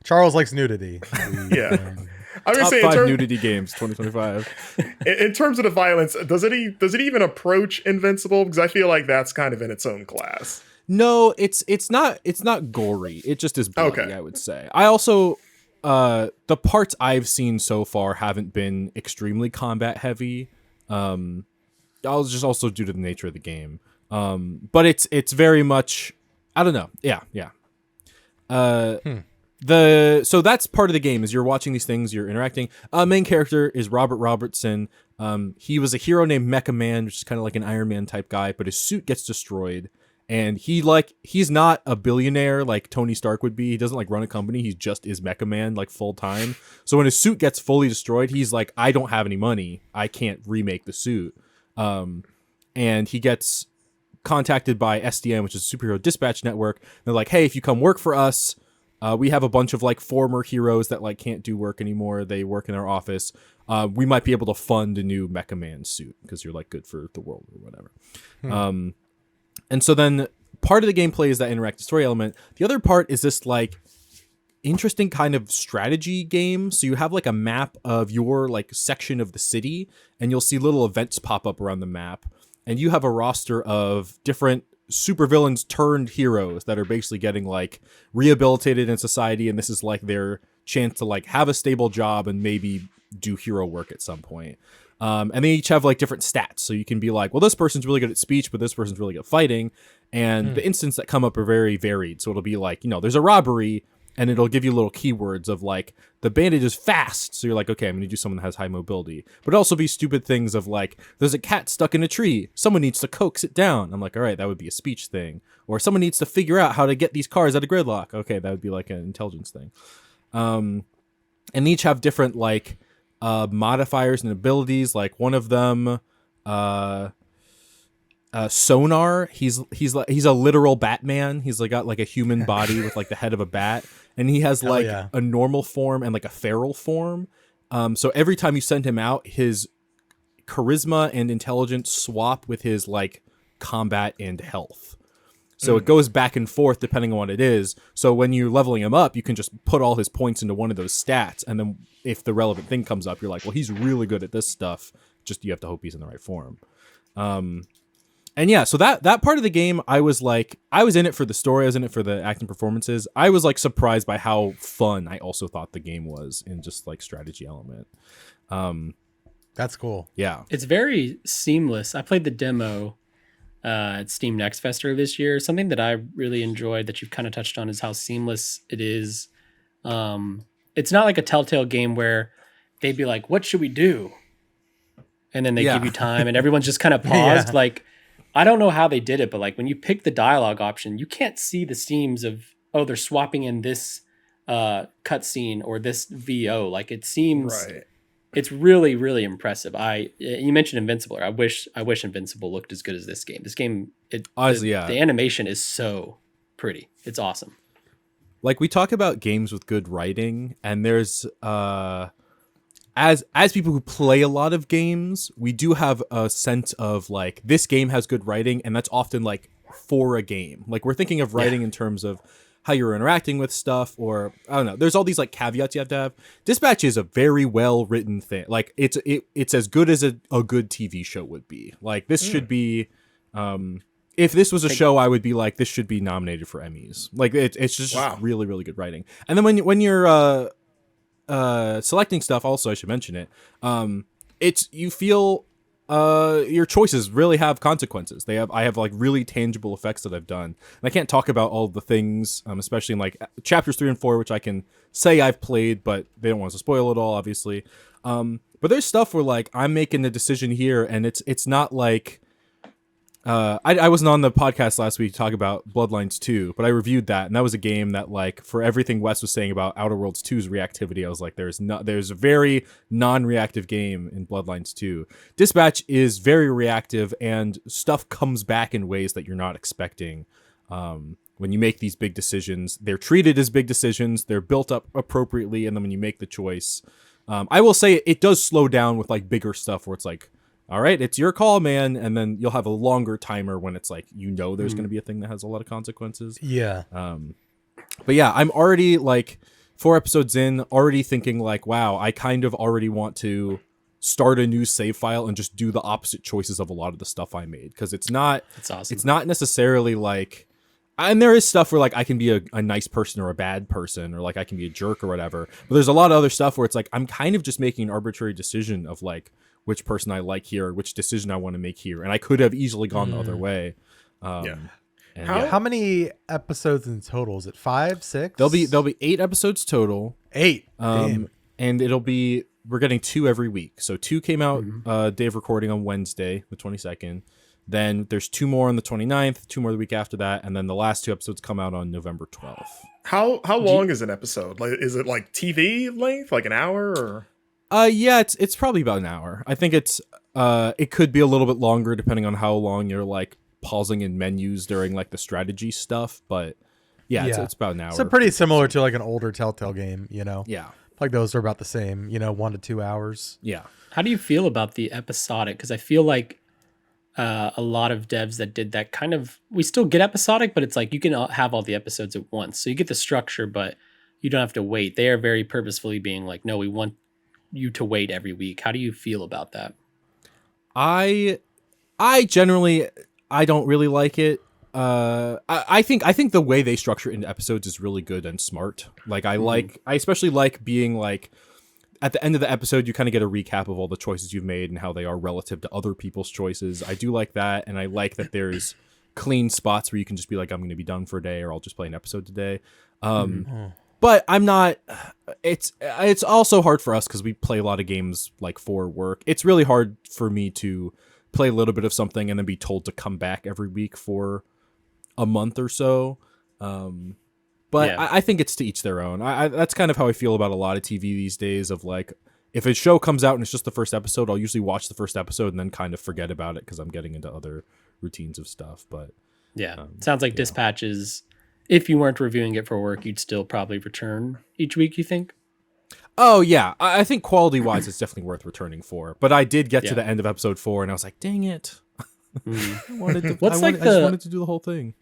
Charles likes nudity. Yeah. I top 5 nudity games 2025. In terms of the violence, does it even approach Invincible? Because I feel like that's kind of in its own class. No, it's not gory. It just is bloody, okay. I would say. I also the parts I've seen so far haven't been extremely combat heavy. I'll just also due to the nature of the game. But it's very much, I don't know. Yeah. So that's part of the game is you're watching these things, you're interacting. Main character is Robert Robertson. He was a hero named Mecha Man, which is kind of like an Iron Man type guy, but his suit gets destroyed, And he's not a billionaire like Tony Stark would be. He doesn't like run a company. He just is Mecha Man like full time. So when his suit gets fully destroyed, he's like, I don't have any money. I can't remake the suit. And he gets contacted by SDN, which is a superhero dispatch network. They're like, hey, if you come work for us, we have a bunch of like former heroes that like can't do work anymore. They work in our office. We might be able to fund a new Mecha Man suit because you're like good for the world or whatever. And so then part of the gameplay is that interactive story element. The other part is this like interesting kind of strategy game. So you have like a map of your like section of the city, and you'll see little events pop up around the map. And you have a roster of different supervillains turned heroes that are basically getting like rehabilitated in society. And this is like their chance to like have a stable job and maybe do hero work at some point. And they each have like different stats. So you can be like, well, this person's really good at speech, but this person's really good at fighting. And the instances that come up are very varied. So it'll be like, there's a robbery, and it'll give you little keywords of like, the bandit is fast. So you're like, okay, I'm going to do someone that has high mobility. But also be stupid things of like, there's a cat stuck in a tree. Someone needs to coax it down. I'm like, all right, that would be a speech thing. Or someone needs to figure out how to get these cars out of gridlock. Okay, that would be like an intelligence thing. And they each have different like, modifiers and abilities. Like one of them sonar, he's a literal Batman. He's like got like a human body with like the head of a bat, and he has like a normal form and like a feral form. So every time you send him out, his charisma and intelligence swap with his like combat and health. So it goes back and forth depending on what it is. So when you're leveling him up, you can just put all his points into one of those stats. And then if the relevant thing comes up, you're like, well, he's really good at this stuff. Just you have to hope he's in the right form. And yeah, so that part of the game, I was in it for the story. I was in it for the acting performances. I was like surprised by how fun I also thought the game was in just like strategy element. That's cool. Yeah. It's very seamless. I played the demo at Steam Next Fest this year. Something that I really enjoyed that you've kind of touched on is how seamless it is. It's not like a Telltale game where they'd be like, what should we do? And then they give you time and everyone's just kind of paused. Like, I don't know how they did it, but like when you pick the dialogue option, you can't see the seams of, oh, they're swapping in this cutscene or this VO. Like it seems... Right. It's really, really impressive. You mentioned Invincible. I wish Invincible looked as good as this game. This game, honestly, the animation is so pretty. It's awesome. Like we talk about games with good writing, and there's as people who play a lot of games, we do have a sense of like this game has good writing, and that's often like for a game. Like we're thinking of writing in terms of how you're interacting with stuff, or I don't know. There's all these like caveats you have to have. Dispatch is a very well written thing. Like it's as good as a good TV show would be. Like this should be, if this was a show, I would be like, this should be nominated for Emmys. Like it's just really, really good writing. And then when you're selecting stuff, also I should mention it. You feel your choices really have consequences. I have like really tangible effects that I've done. And I can't talk about all the things, especially in like chapters 3 and 4, which I can say I've played, but they don't want us to spoil it all, obviously. But there's stuff where like I'm making a decision here, and it's not like I wasn't on the podcast last week to talk about Bloodlines 2, but I reviewed that, and that was a game that, like, for everything Wes was saying about Outer Worlds 2's reactivity, I was like, there's a very non-reactive game in Bloodlines 2. Dispatch is very reactive, and stuff comes back in ways that you're not expecting. When you make these big decisions, they're treated as big decisions, they're built up appropriately, and then when you make the choice, I will say it does slow down with, like, bigger stuff where it's like, all right, it's your call, man. And then you'll have a longer timer when it's like, there's going to be a thing that has a lot of consequences. Yeah. But yeah, I'm already like 4 episodes in, already thinking like, wow, I kind of already want to start a new save file and just do the opposite choices of a lot of the stuff I made. Cause it's awesome. It's not necessarily like, and there is stuff where like I can be a nice person or a bad person, or like I can be a jerk or whatever. But there's a lot of other stuff where it's like, I'm kind of just making an arbitrary decision of like, which person I like here, which decision I want to make here. And I could have easily gone the other way. How many episodes in total? Is it 5, 6? There'll be 8 episodes total. 8. And we're getting 2 every week. So 2 came out day of recording on Wednesday, the 22nd. Then there's 2 more on the 29th, 2 more the week after that, and then the last 2 episodes come out on November 12th. How long is an episode? Like, is it like TV length, like an hour, or? Yeah, it's probably about an hour. I think it could be a little bit longer depending on how long you're like pausing in menus during like the strategy stuff, but yeah. It's about an hour. So pretty similar to like an older Telltale game, you know? Yeah. Like those are about the same, 1 to 2 hours. Yeah. How do you feel about the episodic? Because I feel like a lot of devs that did that we still get episodic, but it's like you can have all the episodes at once. So you get the structure, but you don't have to wait. They are very purposefully being like, no, we want you to wait every week. How do you feel about that? I generally, I don't really like it. I think the way they structure it into episodes is really good and smart. Like I especially like being like, at the end of the episode, you kind of get a recap of all the choices you've made and how they are relative to other people's choices. I do like that, and I like that there's clean spots where you can just be like, I'm going to be done for a day, or I'll just play an episode today. But I'm not. It's also hard for us because we play a lot of games like for work. It's really hard for me to play a little bit of something and then be told to come back every week for a month or so. But yeah. I think it's to each their own. That's kind of how I feel about a lot of TV these days. Of like, if a show comes out and it's just the first episode, I'll usually watch the first episode and then kind of forget about it because I'm getting into other routines of stuff. But yeah, sounds like Dispatch is, if you weren't reviewing it for work, you'd still probably return each week, you think? Oh, yeah. I think quality-wise, it's definitely worth returning for. But I did get to the end of episode 4, and I was like, dang it. I just wanted to do the whole thing.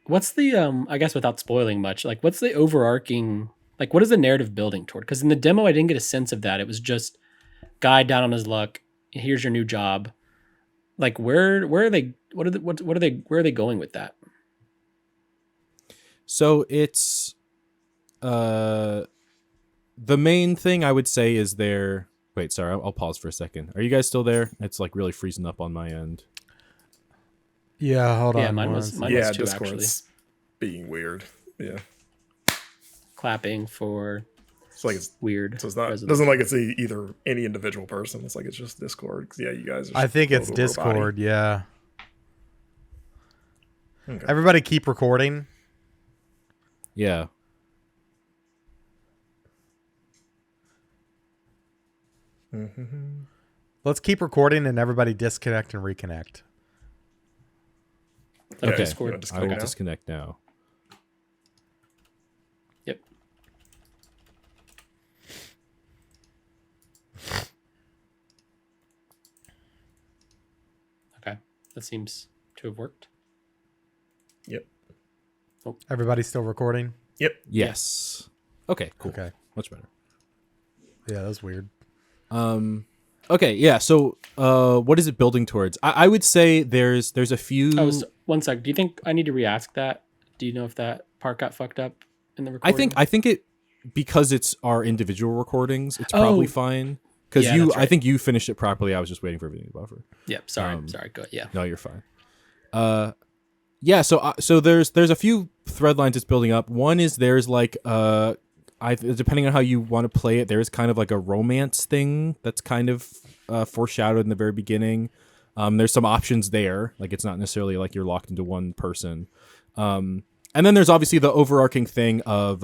What's the, I guess without spoiling much, like what's the overarching, like what is the narrative building toward? Because in the demo, I didn't get a sense of that. It was just guy down on his luck. Here's your new job. Like where are they, where are they going with that? So it's, the main thing I would say is wait, sorry, I'll pause for a second. Are you guys still there? It's like really freezing up on my end. Yeah, hold on. Yeah, mine was too, Discord's actually. Being weird. Yeah. Clapping for it's like it's weird. So it's not, it doesn't like it's either any individual person. It's like it's just Discord. Yeah, you guys are I think it's Discord, yeah. Okay. Everybody keep recording. Yeah. Let's keep recording and everybody disconnect and reconnect. Okay, Discord. I will disconnect now. Yep. Okay, that seems to have worked. Yep. Oh. Everybody's still recording? Yep. Yes. Okay, cool. Okay. Much better. Yeah, that was weird. Okay, yeah, so what is it building towards? I would say there's a few... Oh, so, 1 sec. Do you think I need to re-ask that? Do you know if that part got fucked up in the recording? I think it, because it's our individual recordings, it's probably fine. Because right. I think you finished it properly. I was just waiting for everything to buffer. Yep, sorry, go, yeah. No, you're fine. Yeah, so there's a few thread lines it's building up. One is there's like depending on how you want to play it, there's kind of like a romance thing that's kind of foreshadowed in the very beginning. There's some options there, like it's not necessarily like you're locked into one person. And then there's obviously the overarching thing of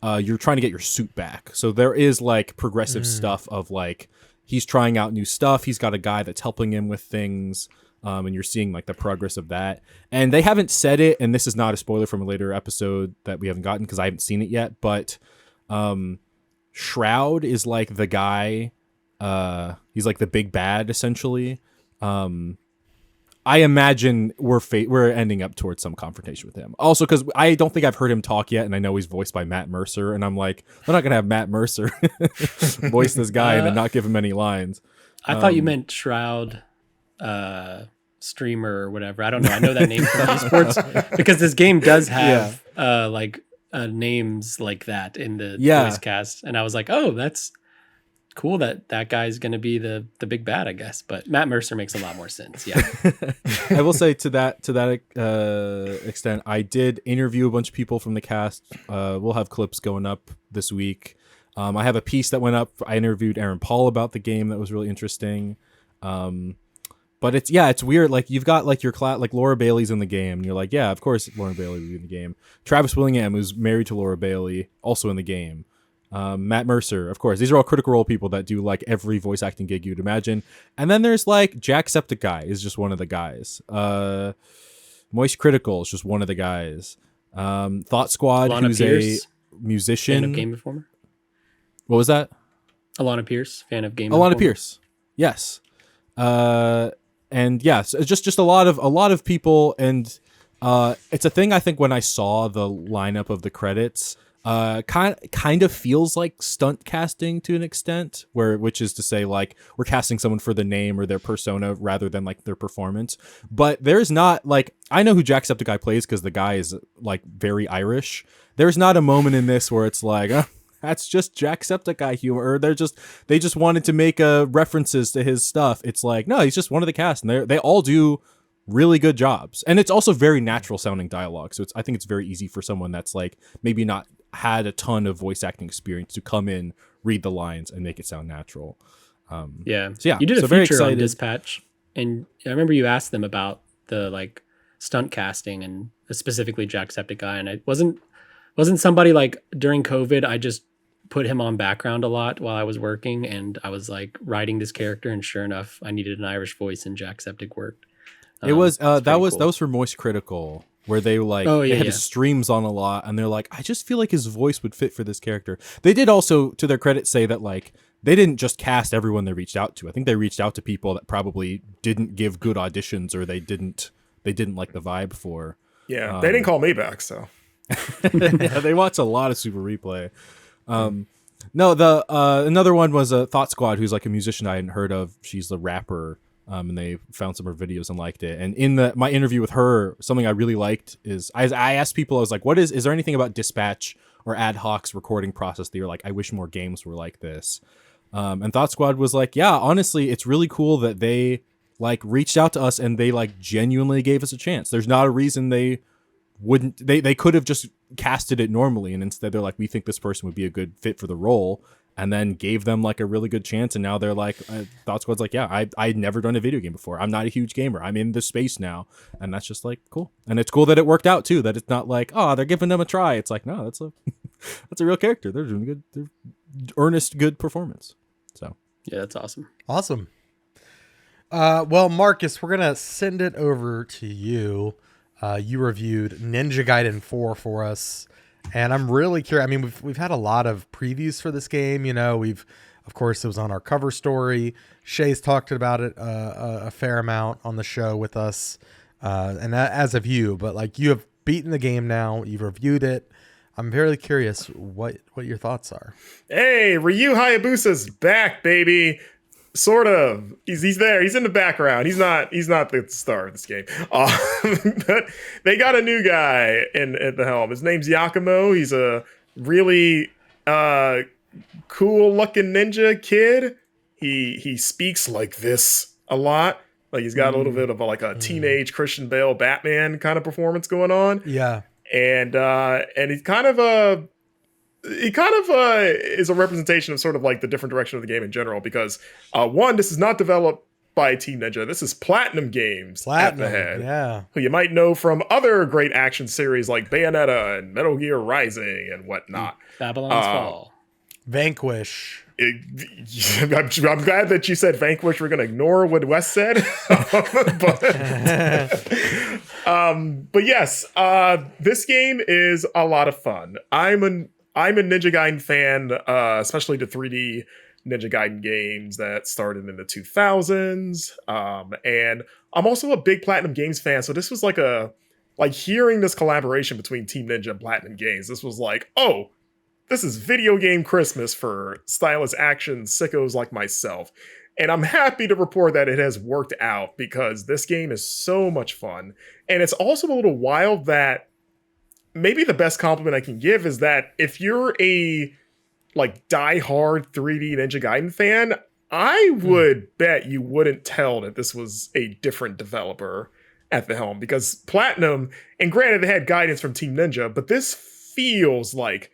you're trying to get your suit back. So there is like progressive stuff of like he's trying out new stuff. He's got a guy that's helping him with things. And you're seeing like the progress of that. And they haven't said it, and this is not a spoiler from a later episode that we haven't gotten because I haven't seen it yet, but Shroud is like the guy, he's like the big bad essentially. I imagine we're ending up towards some confrontation with him. Also, because I don't think I've heard him talk yet, and I know he's voiced by Matt Mercer, and I'm like, we're not gonna have Matt Mercer voice this guy and then not give him any lines. I thought you meant Shroud, streamer or whatever. I don't know. I know that name from esports because this game does have names like that in the voice cast, and I was like, oh, that's cool that guy's gonna be the big bad, I guess. But Matt Mercer makes a lot more sense. Yeah. I will say to that extent, I did interview a bunch of people from the cast. We'll have clips going up this week. I have a piece that went up. I interviewed Aaron Paul about the game that was really interesting. But it's weird. Like you've got like your like Laura Bailey's in the game, and you're like, yeah, of course Laura Bailey would be in the game. Travis Willingham, who's married to Laura Bailey, also in the game. Matt Mercer, of course. These are all Critical Role people that do like every voice acting gig you'd imagine. And then there's like Jacksepticeye is just one of the guys. Moist Critical is just one of the guys. Thought Squad, Alana who's Pierce, a musician. fan of Game Informer. What was that? Alana Pierce, fan of Game Alana Informer. Pierce, yes. And yes, it's just a lot of people, and it's a thing. I think when I saw the lineup of the credits, kind of feels like stunt casting to an extent, which is to say, like, we're casting someone for the name or their persona rather than like their performance. But there's not like, I know who Jacksepticeye plays because the guy is like very Irish. There's not a moment in this where it's like, that's just Jacksepticeye humor, or they just wanted to make references to his stuff. It's like, no, he's just one of the cast, and they all do really good jobs, and it's also very natural sounding dialogue. So I think it's very easy for someone that's like maybe not had a ton of voice acting experience to come in, read the lines, and make it sound natural. Yeah. So yeah, You did a very feature on excited. Dispatch, and I remember you asked them about the like stunt casting and specifically Jacksepticeye, and it wasn't somebody like during COVID. I just put him on background a lot while I was working, and I was like writing this character, and sure enough, I needed an Irish voice, and Jackseptic worked. It was it's that pretty was cool. that was for Moist Critical, where they like they had his streams on a lot, and they're like, I just feel like his voice would fit for this character. They did also, to their credit, say that like they didn't just cast everyone they reached out to. I think they reached out to people that probably didn't give good auditions, or they didn't like the vibe for. Yeah, they didn't call me back, so. Yeah, they watch a lot of Super Replay. No, the another one was a Thought Squad, who's like a musician I hadn't heard of. She's the rapper, and they found some of her videos and liked it. And in my interview with her, something I really liked is I asked people, I was like, is there anything about Dispatch or Ad Hoc's recording process that you're like, I wish more games were like this? And Thought Squad was like, yeah, honestly, it's really cool that they like reached out to us and they like genuinely gave us a chance. There's not a reason they wouldn't. They could have just casted it normally, and instead they're like, we think this person would be a good fit for the role, and then gave them like a really good chance. And now they're like, Thought Squad's like, yeah, I'd never done a video game before. I'm not a huge gamer. I'm in this space now, and that's just like cool. And it's cool that it worked out too. That it's not like, oh, they're giving them a try. It's like, no, that's a that's a real character. They're doing good. They're earnest, good performance. So Yeah, that's awesome. Awesome. Well, Marcus, we're gonna send it over to you. You reviewed Ninja Gaiden 4 for us, and I'm really curious. I mean, we've had a lot of previews for this game. You know, of course, it was on our cover story. Shay's talked about it a fair amount on the show with us, and as have you. But like, you have beaten the game now. You've reviewed it. I'm very curious what your thoughts are. Hey, Ryu Hayabusa's back, baby. Sort of. He's there. He's in the background. He's not the star of this game. But they got a new guy at the helm. His name's Yakumo. He's a really cool looking ninja kid. He speaks like this a lot. Like he's got a little bit of a teenage Christian Bale Batman kind of performance going on. Yeah. And he's kind of is a representation of sort of like the different direction of the game in general, because one, this is not developed by Team Ninja. This is Platinum Games at the head, yeah, who you might know from other great action series like Bayonetta and Metal Gear Rising and whatnot. Babylon's Fall. Vanquish. I'm glad that you said Vanquish. We're going to ignore what Wes said. But yes, this game is a lot of fun. I'm a Ninja Gaiden fan, especially the 3D Ninja Gaiden games that started in the 2000s. And I'm also a big Platinum Games fan. So this was like hearing this collaboration between Team Ninja and Platinum Games. This was like, oh, this is video game Christmas for stylish action sickos like myself. And I'm happy to report that it has worked out, because this game is so much fun. And it's also a little wild that maybe the best compliment I can give is that if you're a die-hard 3D Ninja Gaiden fan, I would bet you wouldn't tell that this was a different developer at the helm, because Platinum, and granted they had guidance from Team Ninja, but this feels like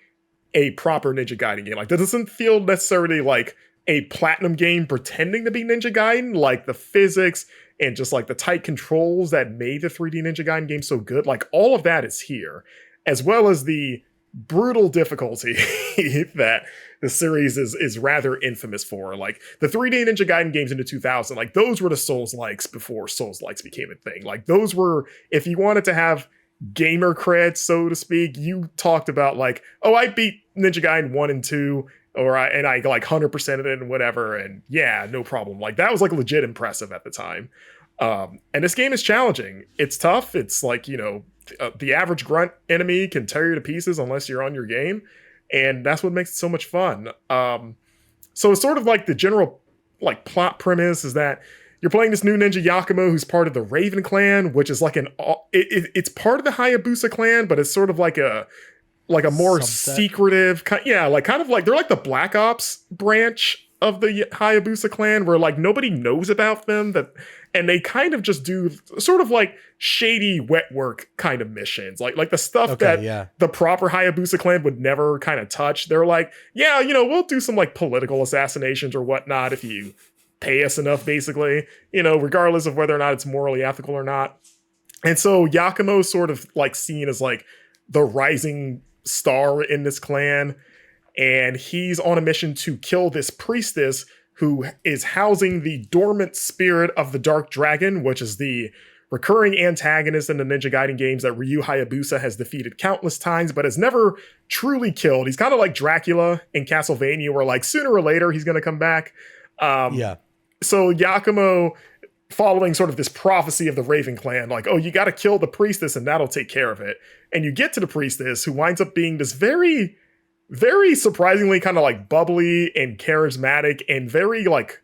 a proper Ninja Gaiden game. Like, that doesn't feel necessarily like a platinum game pretending to be Ninja Gaiden, like the physics and just like the tight controls that made the 3D Ninja Gaiden game so good. Like all of that is here, as well as the brutal difficulty that the series is rather infamous for. Like the 3D Ninja Gaiden games into 2000, like those were the Souls-likes before Souls-likes became a thing. Like those were, if you wanted to have gamer cred, so to speak, you talked about like, oh, I beat Ninja Gaiden 1 and 2, or I like 100%ed it and whatever, and yeah, no problem. Like that was like legit impressive at the time. And this game is challenging. It's tough. It's like, you know, the average grunt enemy can tear you to pieces unless you're on your game, and that's what makes it so much fun. So it's sort of like the general like plot premise is that you're playing this new ninja Yakumo who's part of the Raven clan, which is like it's part of the Hayabusa clan, but it's sort of like a more secretive kind of like they're like the Black Ops branch of the Hayabusa clan, where like nobody knows about them, and they kind of just do sort of like shady wet work kind of missions, like the stuff the proper Hayabusa clan would never kind of touch. They're like, yeah, you know, we'll do some like political assassinations or whatnot if you pay us enough, basically, you know, regardless of whether or not it's morally ethical or not. And so Yakumo's sort of like seen as like the rising star in this clan, and he's on a mission to kill this priestess who is housing the dormant spirit of the Dark Dragon, which is the recurring antagonist in the Ninja Gaiden games that Ryu Hayabusa has defeated countless times, but has never truly killed. He's kind of like Dracula in Castlevania, where like sooner or later he's going to come back. So Yakumo, following sort of this prophecy of the Raven clan, like, oh, you got to kill the priestess and that'll take care of it. And you get to the priestess, who winds up being this very, very surprisingly kind of like bubbly and charismatic and very like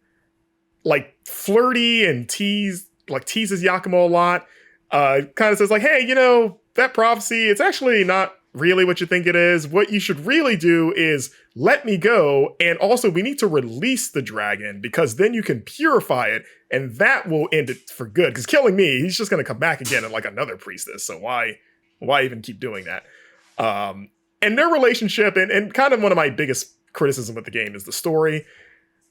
flirty and teases Yakumo a lot. Kind of says like, hey, you know, that prophecy, it's actually not really what you think it is. What you should really do is let me go, and also we need to release the dragon, because then you can purify it, and that will end it for good. Because killing me, he's just going to come back again and like another priestess, so why even keep doing that? And their relationship, and kind of one of my biggest criticism of the game is the story.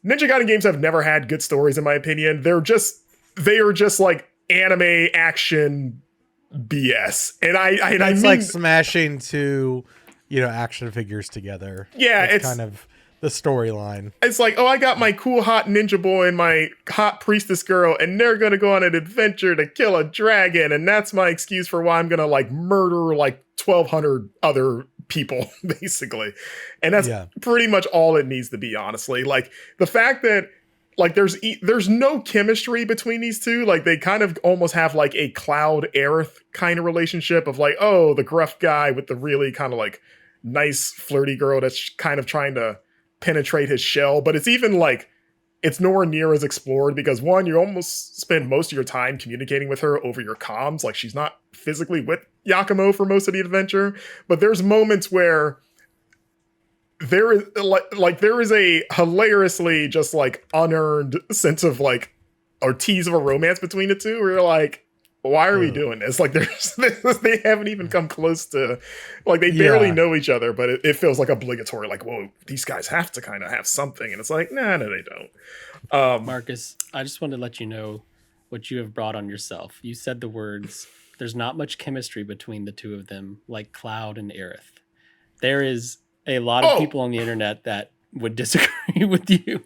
Ninja Gaiden games have never had good stories, in my opinion. They are just like anime action BS, and I mean, like smashing two, you know, action figures together. Yeah, it's kind of the storyline. It's like, oh, I got my cool hot ninja boy and my hot priestess girl, and they're gonna go on an adventure to kill a dragon, and that's my excuse for why I'm gonna like murder like 1,200 other people, basically. And that's pretty much all it needs to be, honestly. Like the fact that like there's no chemistry between these two. Like they kind of almost have like a Cloud Aerith kind of relationship of like, oh, the gruff guy with the really kind of like nice flirty girl that's kind of trying to penetrate his shell. But it's even like, it's nowhere near as explored, because one, you almost spend most of your time communicating with her over your comms. Like she's not physically with Yakumo for most of the adventure, but there's moments where there is a hilariously just like unearned sense of like, or tease of a romance between the two, where you're like, why are we doing this? Like they haven't even come close to, like they barely know each other, but it feels like obligatory. Like, whoa, these guys have to kind of have something. And it's like, no, they don't. Marcus, I just wanted to let you know what you have brought on yourself. You said the words, there's not much chemistry between the two of them, like Cloud and Aerith. There is a lot of people on the internet that would disagree with you.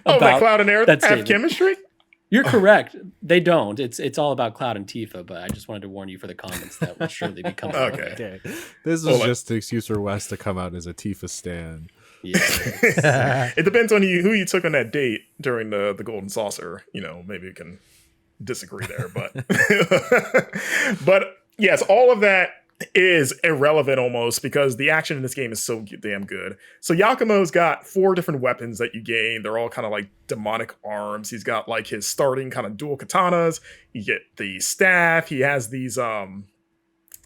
That Cloud and Aerith have chemistry? You're correct. They don't. It's all about Cloud and Tifa, but I just wanted to warn you for the comments that will surely be coming. Okay. This is just an excuse for Wes to come out as a Tifa stan. Yeah. It depends on who you took on that date during the Golden Saucer. You know, maybe you can disagree there, but yes, all of that is irrelevant almost, because the action in this game is so damn good. So Yakumo's got 4 different weapons that you gain. They're all kind of like demonic arms. He's got like his starting kind of dual katanas. You get the staff. He has these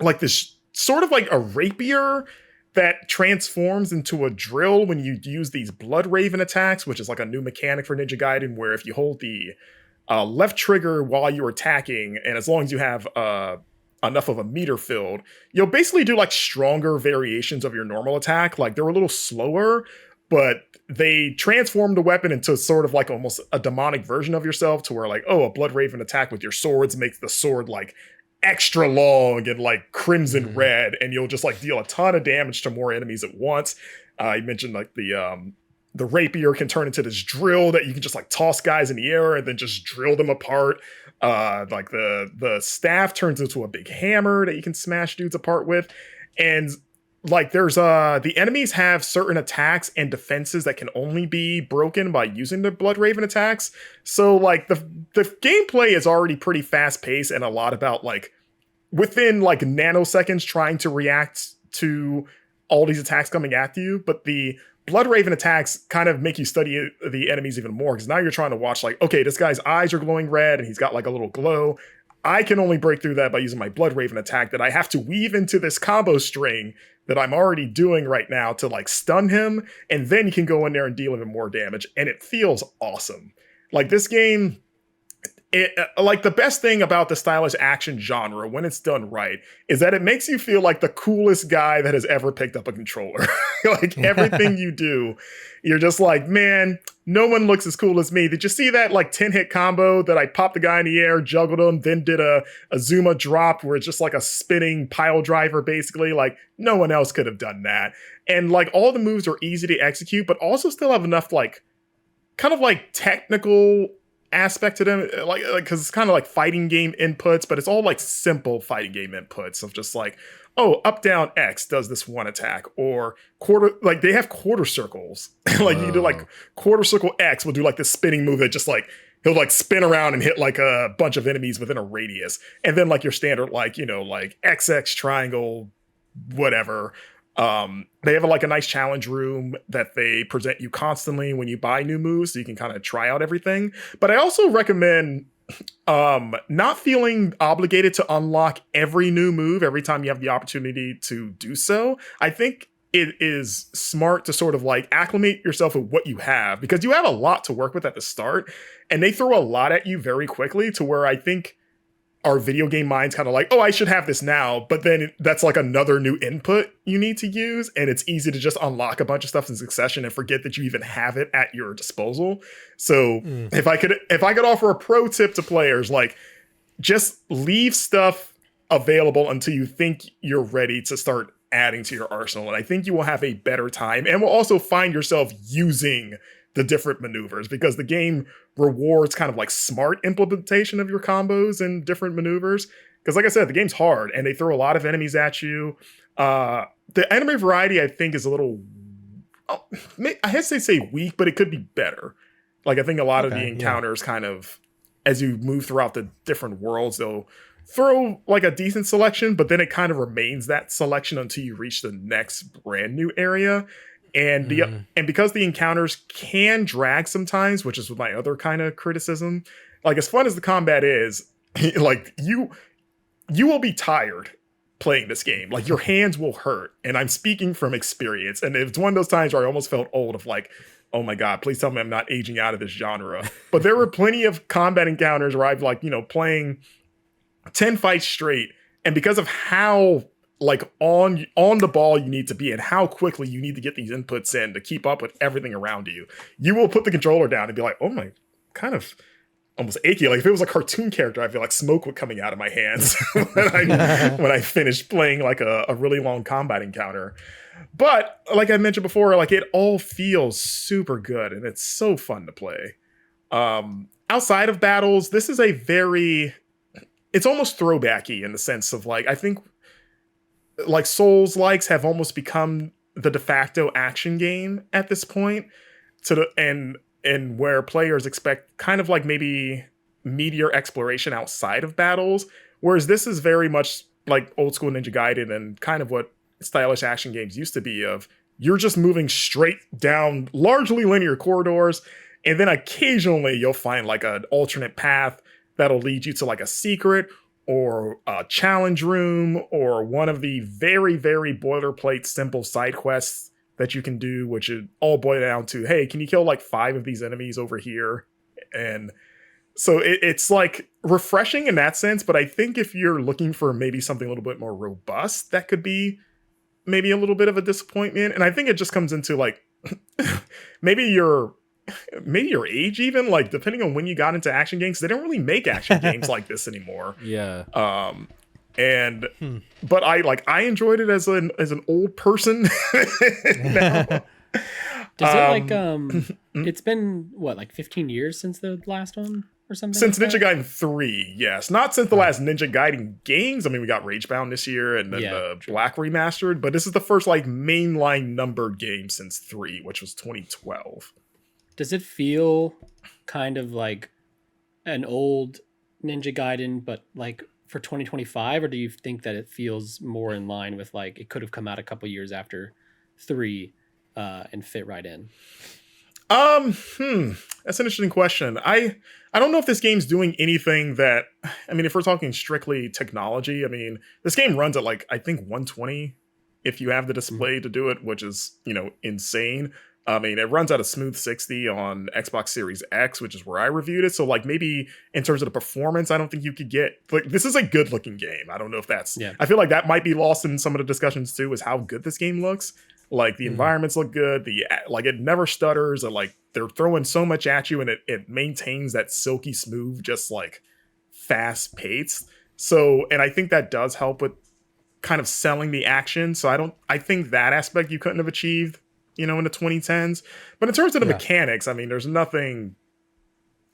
like this sort of like a rapier that transforms into a drill when you use these Blood Raven attacks, which is like a new mechanic for Ninja Gaiden, where if you hold the left trigger while you're attacking, and as long as you have enough of a meter filled, you'll basically do like stronger variations of your normal attack. Like they're a little slower, but they transformed the weapon into sort of like almost a demonic version of yourself, to where like, oh, a Blood Raven attack with your swords makes the sword like extra long and like crimson red, and you'll just like deal a ton of damage to more enemies at once. You mentioned like the rapier can turn into this drill that you can just like toss guys in the air and then just drill them apart. Like the staff turns into a big hammer that you can smash dudes apart with. And like there's the enemies have certain attacks and defenses that can only be broken by using the Blood Raven attacks. So like the gameplay is already pretty fast paced and a lot about like within like nanoseconds trying to react to all these attacks coming at you. But the Blood Raven attacks kind of make you study the enemies even more, because now you're trying to watch like, okay, this guy's eyes are glowing red and he's got like a little glow. I can only break through that by using my Blood Raven attack that I have to weave into this combo string that I'm already doing right now to like stun him. And then you can go in there and deal even more damage. And it feels awesome. Like this game, like the best thing about the stylish action genre when it's done right is that it makes you feel like the coolest guy that has ever picked up a controller. Like everything you do, you're just like, man, no one looks as cool as me. Did you see that like 10-hit combo that I popped the guy in the air, juggled him, then did a Zuma drop where it's just like a spinning pile driver basically? Like no one else could have done that. And like all the moves are easy to execute, but also still have enough like kind of like technical aspect to them, like because it's kind of like fighting game inputs, but it's all like simple fighting game inputs of just like, oh, up down X does this one attack, or quarter, like they have quarter circles. Like you do like quarter circle X will do like this spinning move that just like he'll like spin around and hit like a bunch of enemies within a radius. And then like your standard like, you know, like XX triangle whatever. They have like a nice challenge room that they present you constantly when you buy new moves, so you can kind of try out everything. But I also recommend not feeling obligated to unlock every new move every time you have the opportunity to do so. I think it is smart to sort of like acclimate yourself with what you have, because you have a lot to work with at the start, and they throw a lot at you very quickly, to where I think our video game mind's kind of like, oh, I should have this now, but then that's like another new input you need to use, and it's easy to just unlock a bunch of stuff in succession and forget that you even have it at your disposal. So if I could offer a pro tip to players, like just leave stuff available until you think you're ready to start adding to your arsenal, and I think you will have a better time, and will also find yourself using the different maneuvers, because the game rewards kind of like smart implementation of your combos and different maneuvers. Because like I said, the game's hard and they throw a lot of enemies at you. The enemy variety, I think, is a little, I hesitate to say weak, but it could be better. Like I think a lot of the encounters kind of, as you move throughout the different worlds, they'll throw like a decent selection, but then it kind of remains that selection until you reach the next brand new area. And and because the encounters can drag sometimes, which is my other kind of criticism, like as fun as the combat is, like you will be tired playing this game. Like your hands will hurt, and I'm speaking from experience. And it's one of those times where I almost felt old, of like, oh my God, please tell me I'm not aging out of this genre. But there were plenty of combat encounters where I've like, you know, playing 10 fights straight, and because of how like on the ball you need to be and how quickly you need to get these inputs in to keep up with everything around you, you will put the controller down and be like, oh my, kind of almost achy. Like if it was a cartoon character, I feel like smoke would coming out of my hands when I finished playing like a really long combat encounter. But like I mentioned before, like it all feels super good and it's so fun to play. Outside of battles, this is it's almost throwbacky in the sense of like, I think like Souls-likes have almost become the de facto action game at this point, and where players expect kind of like maybe meatier exploration outside of battles, whereas this is very much like old school Ninja Gaiden and kind of what stylish action games used to be, of you're just moving straight down largely linear corridors, and then occasionally you'll find like an alternate path that'll lead you to like a secret or a challenge room, or one of the very, very boilerplate simple side quests that you can do, which is all boiled down to, hey, can you kill like 5 of these enemies over here? And so it's like refreshing in that sense, but I think if you're looking for maybe something a little bit more robust, that could be maybe a little bit of a disappointment. And I think it just comes into like maybe your age even, like depending on when you got into action games, they don't really make action games like this anymore. Yeah. But I enjoyed it as an old person. Now. Does it it's been what, like 15 years since the last one or something? Since like Ninja Gaiden 3, yes. Not since the last Ninja Gaiden games. I mean, we got Ragebound this year and then the Black Remastered, but this is the first like mainline numbered game since 3, which was 2012. Does it feel kind of like an old Ninja Gaiden, but like for 2025, or do you think that it feels more in line with like it could have come out a couple years after 3 and fit right in? That's an interesting question. I don't know if this game's doing anything that, I mean, if we're talking strictly technology, I mean, this game runs at like, I think 120 if you have the display to do it, which is, insane. I mean, it runs at a smooth 60 on Xbox Series X, which is where I reviewed it. So like maybe in terms of the performance, I don't think you could get, like, this is a good looking game. I don't know if that's, I feel like that might be lost in some of the discussions too, is how good this game looks. Like the environments look good. Like it never stutters, or like they're throwing so much at you and it maintains that silky smooth, just like fast pace. So, and I think that does help with kind of selling the action. So I think that aspect you couldn't have achieved, in the 2010s. But in terms of the mechanics, I mean, there's nothing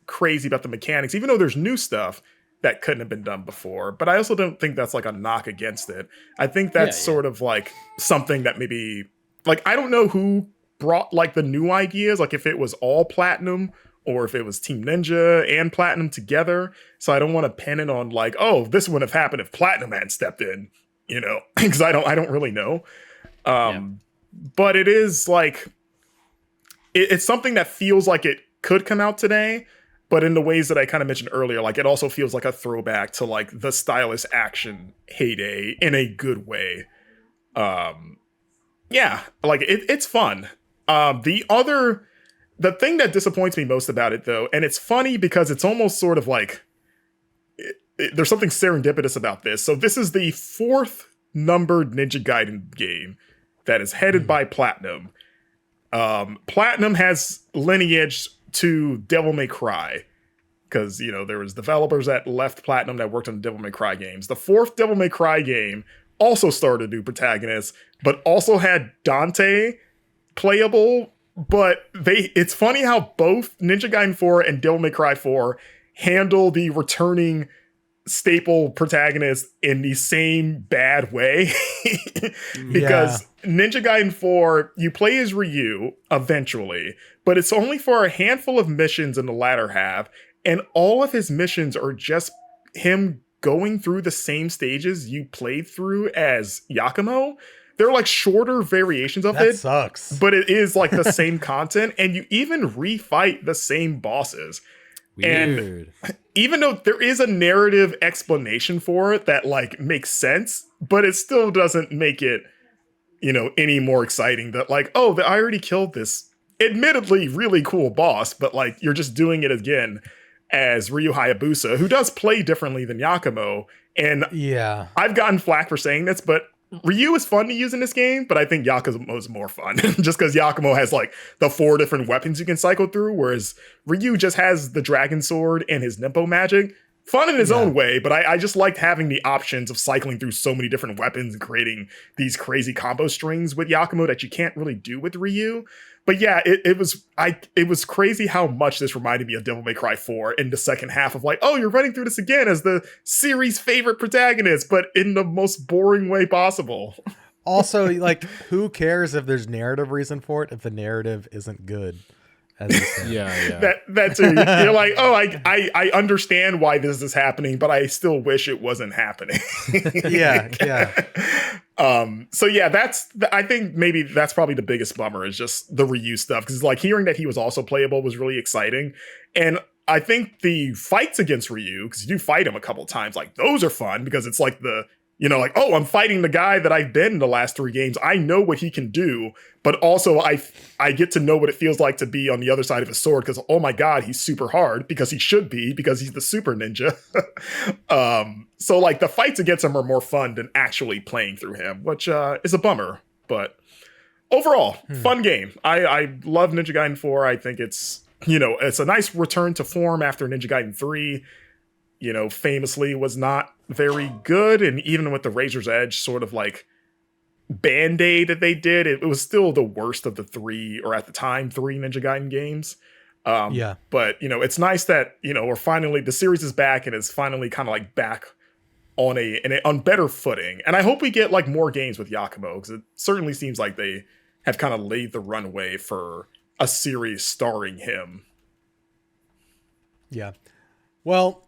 crazy about the mechanics, even though there's new stuff that couldn't have been done before. But I also don't think that's like a knock against it. I think that's sort of like something that maybe, like, I don't know who brought like the new ideas, like if it was all Platinum or if it was Team Ninja and Platinum together. So I don't want to pin it on like, oh, this wouldn't have happened if Platinum hadn't stepped in, because I don't really know. But it is like, it's something that feels like it could come out today, but in the ways that I kind of mentioned earlier, like it also feels like a throwback to like the stylus action heyday in a good way. Like it's fun. The thing that disappoints me most about it though, and it's funny because it's almost sort of like, there's something serendipitous about this. So this is the 4th numbered Ninja Gaiden game that is headed by Platinum. Platinum has lineage to Devil May Cry, because, there was developers that left Platinum that worked on the Devil May Cry games. The 4th Devil May Cry game also starred a new protagonist, but also had Dante playable. But it's funny how both Ninja Gaiden 4 and Devil May Cry 4 handle the returning staple protagonist in the same bad way. Because Ninja Gaiden 4, you play as Ryu eventually, but it's only for a handful of missions in the latter half, and all of his missions are just him going through the same stages you played through as Yakumo. They're like shorter variations of it. That sucks. But it is like the same content, and you even refight the same bosses. Weird. And even though there is a narrative explanation for it that like makes sense, but it still doesn't make it, any more exciting that like, oh, I already killed this admittedly really cool boss, but like you're just doing it again as Ryu Hayabusa, who does play differently than Yakumo. And I've gotten flack for saying this, but Ryu is fun to use in this game, but I think Yakumo is more fun just because Yakumo has like the 4 different weapons you can cycle through, whereas Ryu just has the dragon sword and his Ninpo magic. Fun in his own way, but I just liked having the options of cycling through so many different weapons and creating these crazy combo strings with Yakumo that you can't really do with Ryu. But yeah, it was crazy how much this reminded me of Devil May Cry 4 in the second half of like, oh, you're running through this again as the series' favorite protagonist, but in the most boring way possible. Also, like, who cares if there's narrative reason for it if the narrative isn't good? As you said. That too. You're like, oh, I understand why this is happening, but I still wish it wasn't happening. So yeah, I think maybe that's probably the biggest bummer is just the Ryu stuff, because like hearing that he was also playable was really exciting. And I think the fights against Ryu, because you do fight him a couple times, like those are fun because it's like like, oh, I'm fighting the guy that I've been in the last 3 games. I know what he can do, but also I get to know what it feels like to be on the other side of his sword because, oh my God, he's super hard because he should be because he's the super ninja. So like the fights against him are more fun than actually playing through him, which is a bummer. But overall, fun game. I love Ninja Gaiden 4. I think it's, it's a nice return to form after Ninja Gaiden 3, famously was not very good. And even with the Razor's Edge sort of like band-aid that they did, it was still the worst of the three, or at the time, three Ninja Gaiden games. But, it's nice that, we're finally, the series is back and is finally kind of like back on better footing. And I hope we get like more games with Yakumo, because it certainly seems like they have kind of laid the runway for a series starring him. Yeah. Well,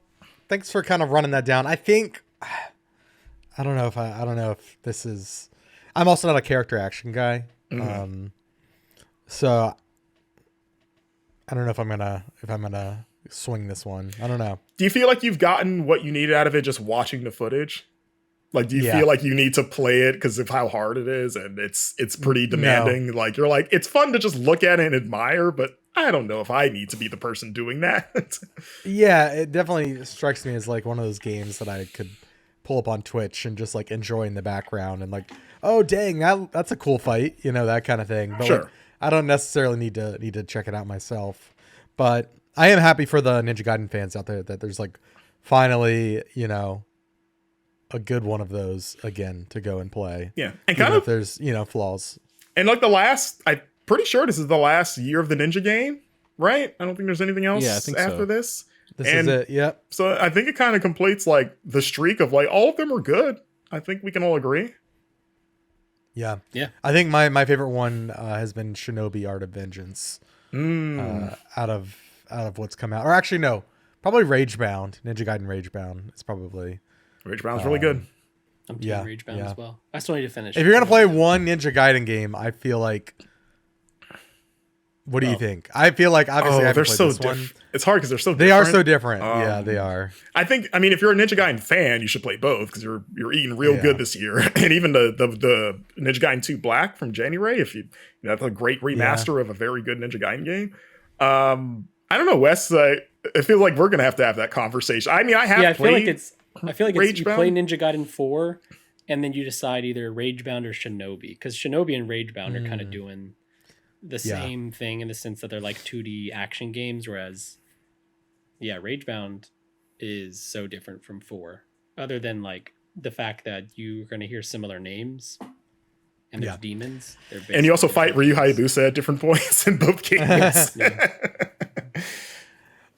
thanks for kind of running that down. I think, I don't know if this is, I'm also not a character action guy. Mm-hmm. So I don't know if I'm gonna swing this one. I don't know. Do you feel like you've gotten what you needed out of it just watching the footage? Like, do you feel like you need to play it because of how hard it is, and it's pretty demanding? No. Like, you're like, it's fun to just look at it and admire, but I don't know if I need to be the person doing that. Yeah, it definitely strikes me as like one of those games that I could pull up on Twitch and just like enjoy in the background and like, oh dang, that's a cool fight, that kind of thing. But sure. Like, I don't necessarily need to check it out myself. But I am happy for the Ninja Gaiden fans out there that there's like finally, a good one of those again to go and play. Yeah. And kind of there's, flaws. And like I'm pretty sure this is the last year of the Ninja game, right? I don't think there's anything else after this. This is it. Yep. So I think it kind of completes like the streak of like all of them are good. I think we can all agree. Yeah. Yeah. I think my favorite one has been Shinobi Art of Vengeance. Out of what's come out. Or actually no, probably Ragebound. Ninja Gaiden Ragebound. It's probably Ragebound's really good. I'm team Ragebound as well. I still need to finish. If you're gonna play one Ninja Gaiden game, I feel like. What do you think? I feel like obviously they're so different. It's hard because they're so different. They are so different. Yeah, they are. I mean, if you're a Ninja Gaiden fan, you should play both because you're eating real good this year. And even the Ninja Gaiden 2 Black from January, that's a great remaster of a very good Ninja Gaiden game. I don't know, Wes. It feels like we're gonna have to have that conversation. I mean, I feel like it's you play Ninja Gaiden 4, and then you decide either Ragebound or Shinobi, because Shinobi and Ragebound are kind of doing the same thing in the sense that they're like 2D action games, whereas Ragebound is so different from 4, other than like the fact that you're going to hear similar names and there's demons. And you also fight Ryu Hayabusa at different points in both games.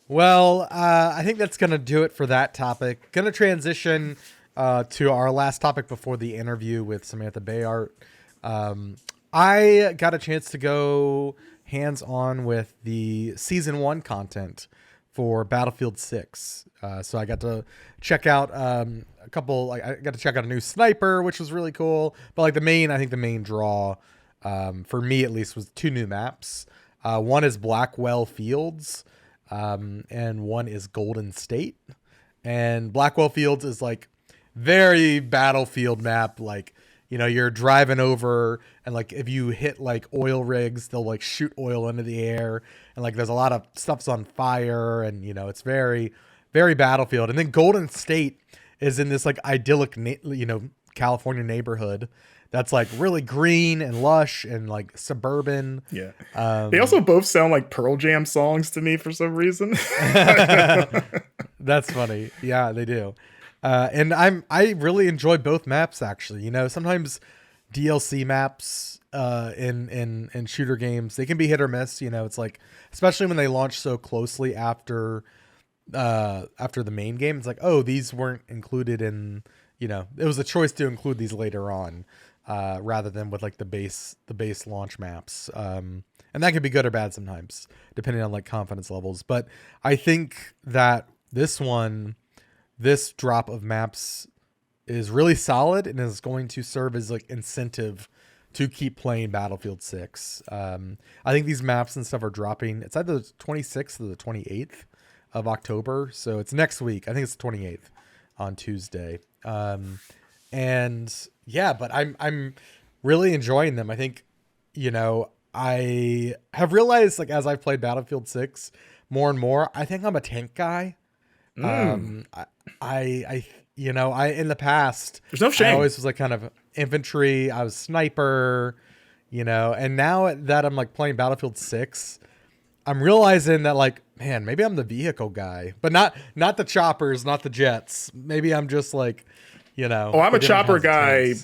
Well, I think that's going to do it for that topic. Going to transition to our last topic before the interview with Samantha Béart. I got a chance to go hands-on with the Season 1 content for Battlefield 6. So I got to check out a couple, like I got to check out a new sniper, which was really cool. But like I think the main draw, for me at least, was 2 new maps. One is Blackwell Fields, and one is Golden State. And Blackwell Fields is like very Battlefield map, like, you're driving over and like if you hit like oil rigs, they'll like shoot oil into the air, and like there's a lot of stuff's on fire, and it's very, very Battlefield. And then Golden State is in this like idyllic California neighborhood that's like really green and lush and like suburban. Yeah. They also both sound like Pearl Jam songs to me for some reason. That's funny. Yeah, they do. And I really enjoy both maps actually. Sometimes DLC maps in shooter games, they can be hit or miss. It's like, especially when they launch so closely after the main game. It's like, oh, these weren't included in. It was a choice to include these later on, rather than with like the base launch maps. And that can be good or bad sometimes, depending on like confidence levels. But I think that this drop of maps is really solid and is going to serve as like incentive to keep playing Battlefield 6. I think these maps and stuff are dropping. It's either the 26th or the 28th of October. So it's next week. I think it's the 28th on Tuesday. And yeah, but I'm really enjoying them. I think, I have realized like as I've played Battlefield 6 more and more, I think I'm a tank guy. I in the past, there's no shame. I always was like kind of infantry. I was sniper, And now that I'm like playing Battlefield 6, I'm realizing that like, man, maybe I'm the vehicle guy, but not the choppers, not the jets. Maybe I'm just like, Oh, I'm a chopper guy,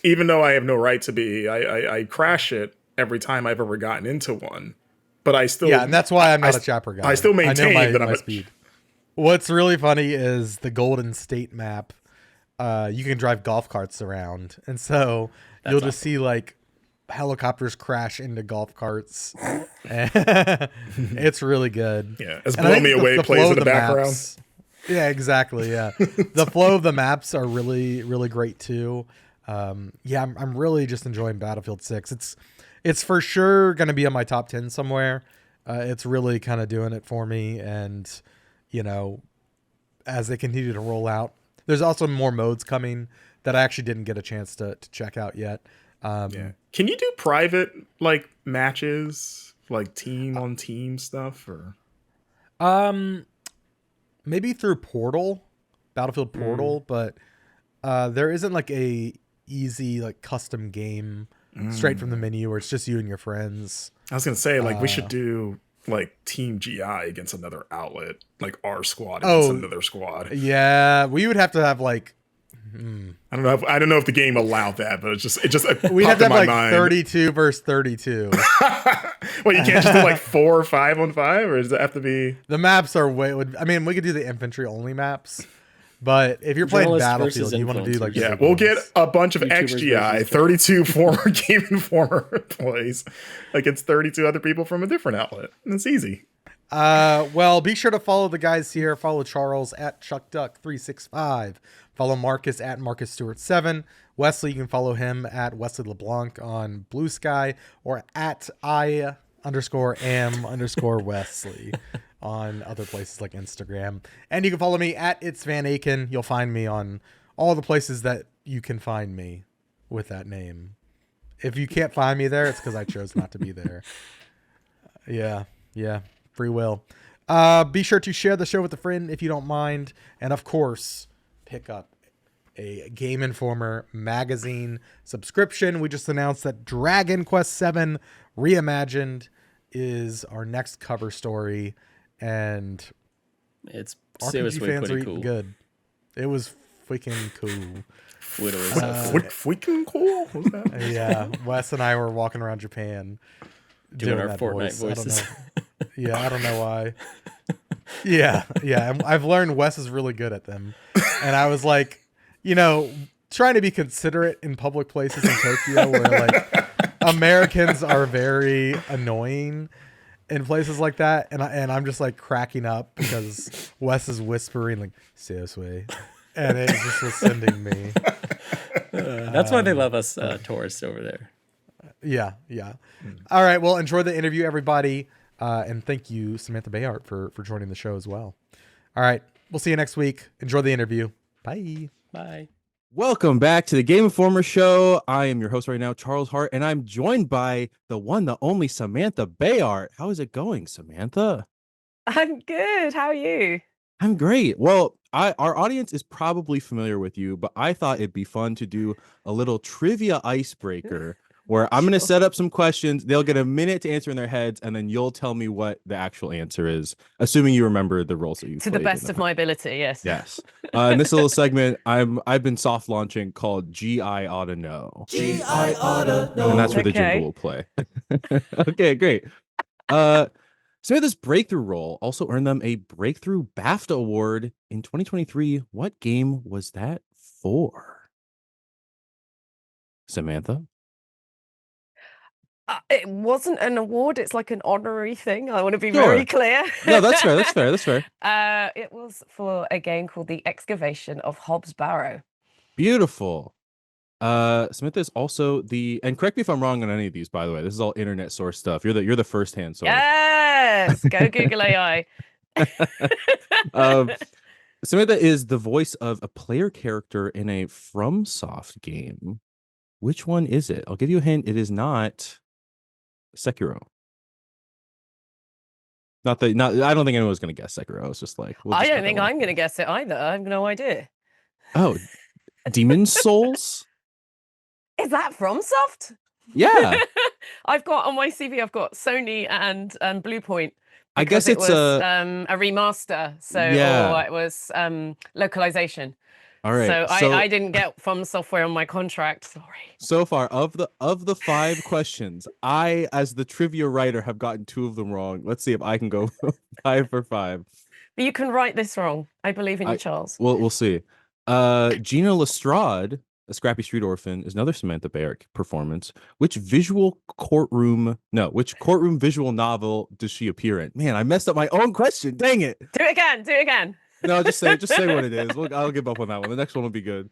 even though I have no right to be. I crash it every time I've ever gotten into one, but I still and that's why I'm not a chopper guy. I still maintain that I'm speed. What's really funny is the Golden State map. You can drive golf carts around, and so you'll just see like helicopters crash into golf carts. It's really good. Yeah, as Blow Me Away plays in the background. Maps, yeah, exactly. Yeah, the flow of the maps are really, really great too. I'm really just enjoying Battlefield 6. It's for sure going to be on my top 10 somewhere. It's really kind of doing it for me, and as they continue to roll out, there's also more modes coming that I actually didn't get a chance to check out yet. Can you do private like matches, like team on team stuff, or maybe through Battlefield Portal, but there isn't like a easy like custom game straight from the menu where it's just you and your friends. I was gonna say like we should do like Team GI against another outlet, like our squad against another squad. Yeah, we would have to have like I don't know if the game allowed that, but it just we'd have to have like mind. 32 versus 32. Well, you can't just do like 4 or 5 on 5, or does it have to be? The maps are we could do the infantry only maps, but if you're playing Battlefield, you want to do like we'll get a bunch of XGI, 32 former Game Informer plays against 32 other people from a different outlet, and it's easy. Well, be sure to follow the guys here. Follow Charles at ChuckDuck365. Follow Marcus at MarcusStewart7. Wesley, you can follow him at Wesley LeBlanc on Blue Sky, or at I_am_Wesley on other places like Instagram. And you can follow me at It's Van Aken. You'll find me on all the places that you can find me with that name. If you can't find me there, it's because I chose not to be there. Yeah. Free will. Be sure to share the show with a friend if you don't mind. And of course, pick up a Game Informer magazine subscription. We just announced that Dragon Quest VII Reimagined is our next cover story. And it's RPG seriously fans are pretty eating cool. good. It was freaking cool. Freaking cool? What was that? Yeah, Wes and I were walking around Japan doing our that Fortnite voices. I don't know why. Yeah. I've learned Wes is really good at them. And I was like, trying to be considerate in public places in Tokyo where like Americans are very annoying in places like that. And I'm just like cracking up because Wes is whispering like, seriously. And it just was sending me. That's why they love us tourists over there. Yeah. All right. Well, enjoy the interview, everybody. And thank you, Samantha Béart, for joining the show as well. All right. We'll see you next week. Enjoy the interview. Bye. Bye. Welcome back to the Game Informer Show. I am your host right now, Charles Hart, and I'm joined by the one, the only Samantha Béart. How is it going, Samantha? I'm good. How are you? I'm great. Well, our audience is probably familiar with you, but I thought it'd be fun to do a little trivia icebreaker where I'm going to set up some questions. They'll get a minute to answer in their heads, and then you'll tell me what the actual answer is, assuming you remember the roles that you played. To the best of my ability, yes. Yes. In this little segment, I've been soft launching called G.I. Oughta Know. G.I. Oughta Know. And that's where the jingle will play. Okay, great. Samantha's breakthrough role also earned them a Breakthrough BAFTA Award in 2023. What game was that for? Samantha? It wasn't an award. It's like an honorary thing. I want to be very clear. No, that's fair. That's fair. It was for a game called The Excavation of Hobbs Barrow. Beautiful. Samantha is also and correct me if I'm wrong on any of these, by the way. This is all internet source stuff. You're the first hand source. Yes, go Google AI. Samantha is the voice of a player character in a FromSoft game. Which one is it? I'll give you a hint. It is not Sekiro. I don't think anyone's gonna guess Sekiro. It's just like I don't think I'm gonna guess it either. I have no idea. Oh, Demon Souls? Is that FromSoft? Yeah. I've got on my CV, I've got Sony and Blue Point. I guess Because it's it was a remaster, Yeah. or it was localization. All right. So So I didn't get From Software on my contract. Sorry. so far of the 5 questions, I, as the trivia writer, have gotten 2 of them wrong. Let's see if I can go 5 for 5. But you can write this wrong. I believe in you, I Charles. we'll see. Gina Lestrade, A Scrappy Street Orphan, is another Samantha Béart performance. Which courtroom visual novel does she appear in? Man, I messed up my own question. Dang it. Do it again. Do it again. No, just say what it is. I'll give up on that one. The next one will be good.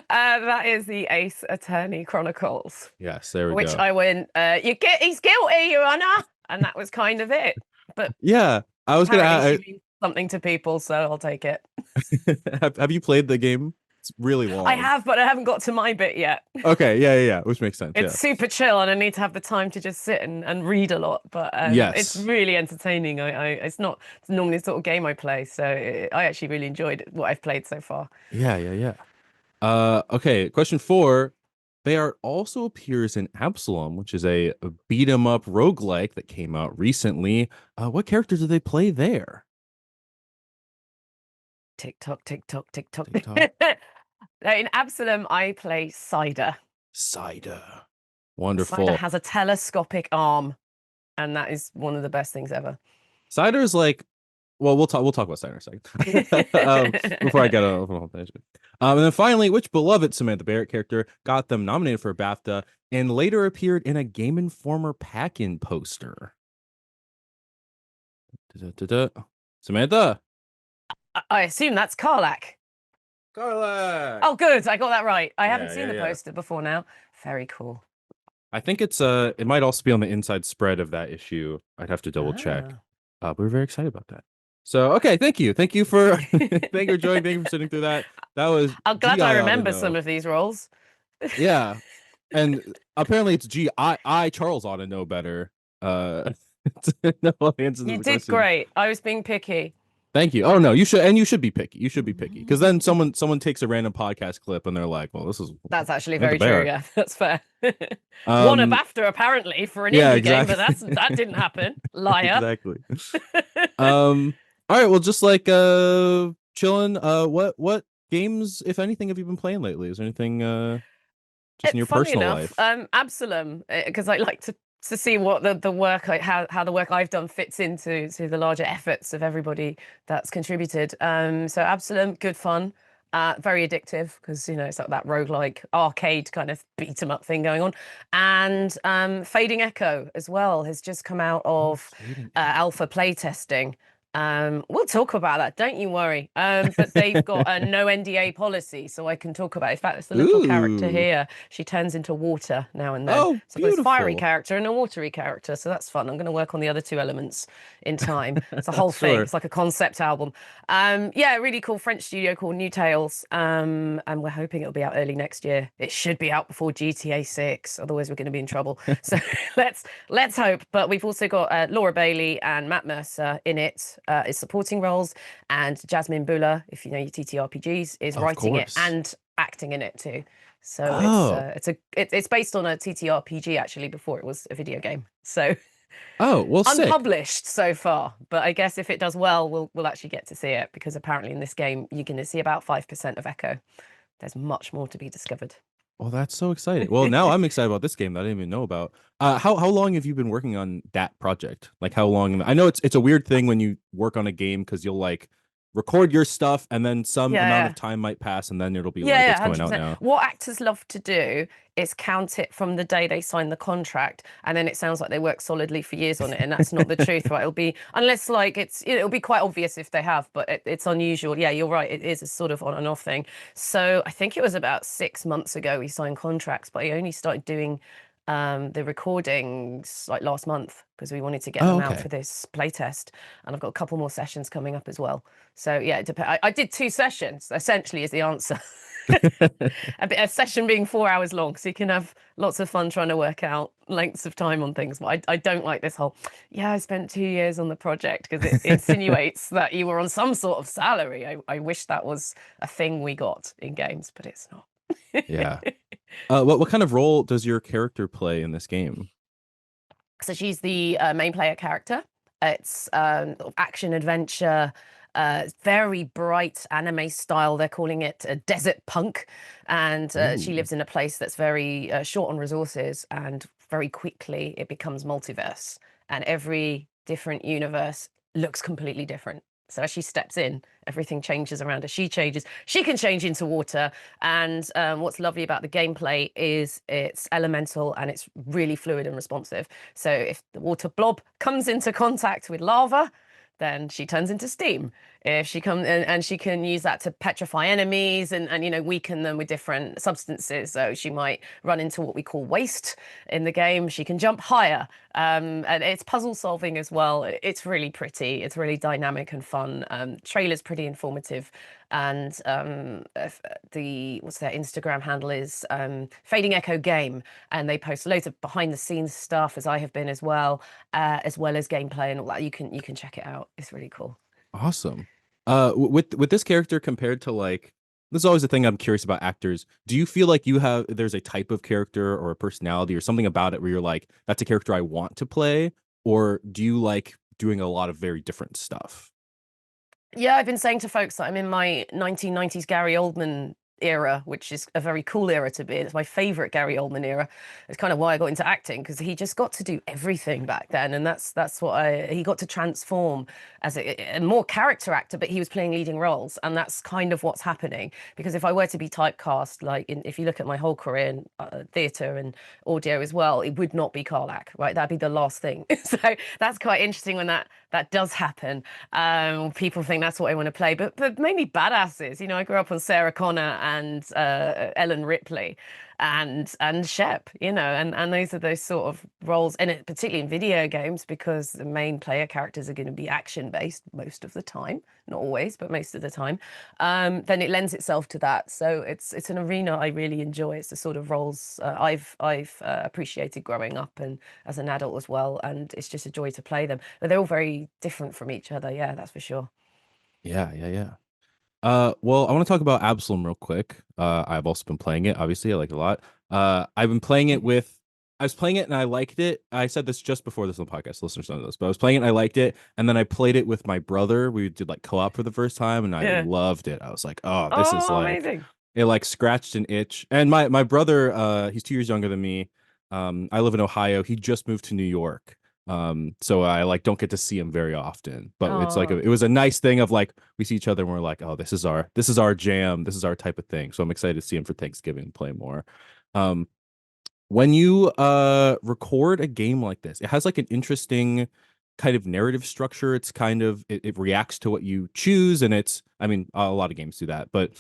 That is the Ace Attorney Chronicles. Yes, there we Which go. I went, he's guilty, Your Honor. And that was kind of it. But yeah, I was gonna apparently ask. she means something to people, so I'll take it. Have you played the game? It's really long. I have, but I haven't got to my bit yet. Okay, yeah, which makes sense. It's super chill, and I need to have the time to just sit and read a lot. But Yes. it's really entertaining. It's not normally the sort of game I play, so I actually really enjoyed what I've played so far. Yeah. Okay, question 4. Béart also appears in Absolum, which is a beat 'em up roguelike that came out recently. What character do they play there? Tick tock, tick tock, tick tock. Tick tock. In Absolum, I play Cider. Cider. Wonderful. Cider has a telescopic arm, and that is one of the best things ever. Cider is like, well, we'll talk about Cider in a second. Before I get off on tangent. And then finally, which beloved Samantha Béart character got them nominated for a BAFTA and later appeared in a Game Informer pack-in poster? Samantha. I assume that's Karlach. Karlach. Oh, good. I got that right. I haven't seen the yeah. poster before now. Very cool. I think it's it might also be on the inside spread of that issue. I'd have to double check. But we're very excited about that. So okay, thank you for thank you for joining. Thank you for sitting through that. That was. I'm glad I remember know. some of these roles. Yeah, and apparently it's I Charles ought to know better. To know all the answers to You the did question. great. I was being picky. Thank you. Oh no, you should be picky. You should be picky because then someone takes a random podcast clip and they're like, "Well, this is." That's actually Samantha very true. Béart. Yeah, that's fair. Won a BAFTA apparently for an indie game, but that didn't happen. Liar. Exactly. All right. Well, just like chilling. What games, if anything, have you been playing lately? Is there anything just in your Funny personal enough, life? Absolum, because I like to see what the work how the work I've done fits into the larger efforts of everybody that's contributed. So Absolum, good fun. Very addictive because it's like that roguelike arcade kind of beat 'em up thing going on. And Fading Echo as well has just come out of alpha playtesting. We'll talk about that, don't you worry. But they've got a no NDA policy, so I can talk about it. In fact, it's the little character here. She turns into water now and then. Oh, so there's a fiery character and a watery character, so that's fun. I'm going to work on the other 2 elements in time. It's a whole thing. It's like a concept album. Yeah, really cool French studio called New Tales. And we're hoping it'll be out early next year. It should be out before GTA 6, otherwise we're going to be in trouble. So let's hope. But we've also got Laura Bailey and Matt Mercer in it. Is supporting roles, and Jasmine Buller, if you know your TTRPGs, is writing it and acting in it too. So it's based on a TTRPG actually before it was a video game. So unpublished so far, but I guess if it does well, we'll actually get to see it because apparently in this game you're going to see about 5% of Echo. There's much more to be discovered. Well, that's so exciting. Well, now I'm excited about this game that I didn't even know about. How long have you been working on that project? Like how long? I know it's a weird thing when you work on a game because you'll like record your stuff and then some amount of time might pass and then it'll be like it's coming out now. What actors love to do is count it from the day they sign the contract, and then it sounds like they work solidly for years on it, and that's not the truth, right? It'll be unless like it'll be quite obvious if they have, but it's unusual. Yeah, you're right. It is a sort of on and off thing. So I think it was about 6 months ago we signed contracts, but I only started doing the recordings like last month because we wanted to get them out for this playtest, and I've got a couple more sessions coming up as well. So yeah, I did 2 sessions essentially is the answer. A session being 4 hours long, so you can have lots of fun trying to work out lengths of time on things. But I don't like this whole I spent 2 years on the project because it insinuates that you were on some sort of salary. I wish that was a thing we got in games, but it's not. Yeah. What kind of role does your character play in this game? So she's the main player character. It's sort of action adventure, very bright anime style. They're calling it a desert punk, and she Ooh. lives in a place that's very short on resources, and very quickly it becomes multiverse, and every different universe looks completely different. So as she steps in, everything changes around her. She changes. She can change into water. And what's lovely about the gameplay is it's elemental and it's really fluid and responsive. So if the water blob comes into contact with lava, then she turns into steam. If she comes and she can use that to petrify enemies and weaken them with different substances. So she might run into what we call waste in the game. She can jump higher. And it's puzzle solving as well. It's really pretty. It's really dynamic and fun. Trailer's pretty informative. And what's their Instagram handle is Fading Echo Game, and they post loads of behind the scenes stuff, as I have been as well as gameplay and all that. You can check it out. It's really cool. Awesome. With this character compared to like, this is always the thing I'm curious about actors. Do you feel like there's a type of character or a personality or something about it where you're like, that's a character I want to play, or do you like doing a lot of very different stuff? Yeah, I've been saying to folks that I'm in my 1990s Gary Oldman era, which is a very cool era to be in. It's my favorite Gary Oldman era. It's kind of why I got into acting, because he just got to do everything back then, and that's what he got to transform as a more character actor, but he was playing leading roles, and that's kind of what's happening. Because if I were to be typecast, if you look at my whole career in theatre and audio as well, it would not be Karlach, right? That'd be the last thing. So that's quite interesting when that does happen. People think that's what I want to play, but mainly badasses. I grew up on Sarah Connor and Ellen Ripley and Shep, and those are those sort of roles, and particularly in video games, because the main player characters are going to be action based most of the time, not always, but most of the time. Then it lends itself to that. So it's an arena I really enjoy. It's the sort of roles I've appreciated growing up and as an adult as well, and it's just a joy to play them. But they're all very different from each other. Yeah, that's for sure. Yeah, yeah, yeah. Well, I want to talk about Absolum real quick. I've also been playing it. Obviously, I like it a lot. I've been playing it I was playing it and I liked it. I said this just before this on the podcast. Listeners know this, but I was playing it and I liked it. And then I played it with my brother. We did like co-op for the first time, and I Yeah. loved it. I was like, oh, this is like Amazing. it like scratched an itch. And my brother, he's 2 years younger than me. I live in Ohio. He just moved to New York. So I like don't get to see him very often, but it's like Oh. it was a nice thing of like we see each other and we're like, oh, this is our jam, this is our type of thing. So I'm excited to see him for Thanksgiving and play more. When you record a game like this, it has like an interesting kind of narrative structure. It's kind of it reacts to what you choose, and I mean, a lot of games do that, but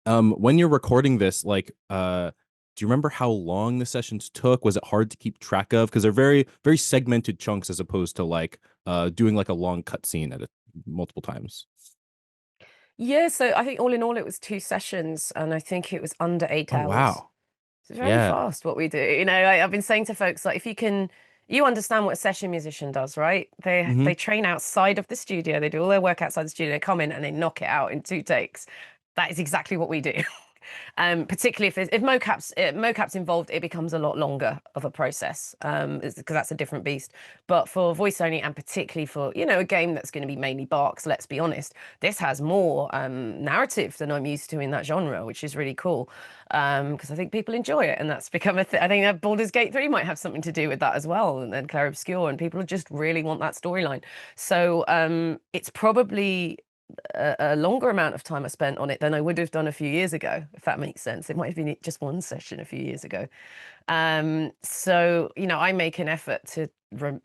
when you're recording this, like do you remember how long the sessions took? Was it hard to keep track of? Because they're very, very segmented chunks as opposed to like doing like a long cutscene multiple times. Yeah, so I think all in all it was 2 sessions, and I think it was under 8 Oh hours. wow. It's very Yeah. fast what we do. I've been saying to folks, like, if you understand what a session musician does, right? Hmm. They train outside of the studio. They do all their work outside the studio. They come in and they knock it out in 2 takes. That is exactly what we do. Particularly if mocap's involved, it becomes a lot longer of a process, because that's a different beast. But for voice only, and particularly for a game that's going to be mainly barks, let's be honest, this has more narrative than I'm used to in that genre, which is really cool, because I think people enjoy it, and that's become a I think that Baldur's Gate 3 might have something to do with that as well, and then Clair Obscur, and people just really want that storyline. So it's probably a longer amount of time I spent on it than I would have done a few years ago, if that makes sense. It might have been just one session a few years ago. So I make an effort to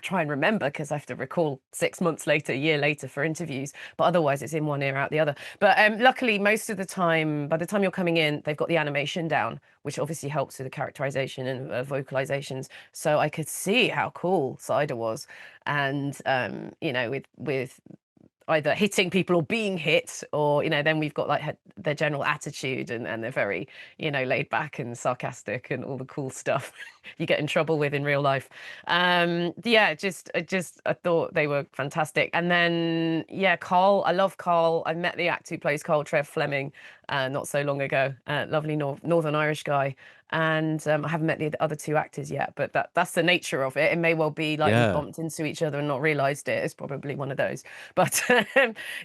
try and remember, because I have to recall 6 months later, a year later for interviews, but otherwise it's in one ear out the other. But luckily, most of the time, by the time you're coming in, they've got the animation down, which obviously helps with the characterization and vocalizations. So I could see how cool Cider was, and with either hitting people or being hit, or then we've got like their general attitude, and they're very laid back and sarcastic and all the cool stuff you get in trouble with in real life. Yeah, I thought they were fantastic. And then Carl, I love Carl. I met the actor who plays Carl, Trev Fleming, not so long ago. Lovely Northern Irish guy. And I haven't met the other two actors yet, but that's the nature of it. It may well be like we bumped into each other and not realized it. It's probably one of those. But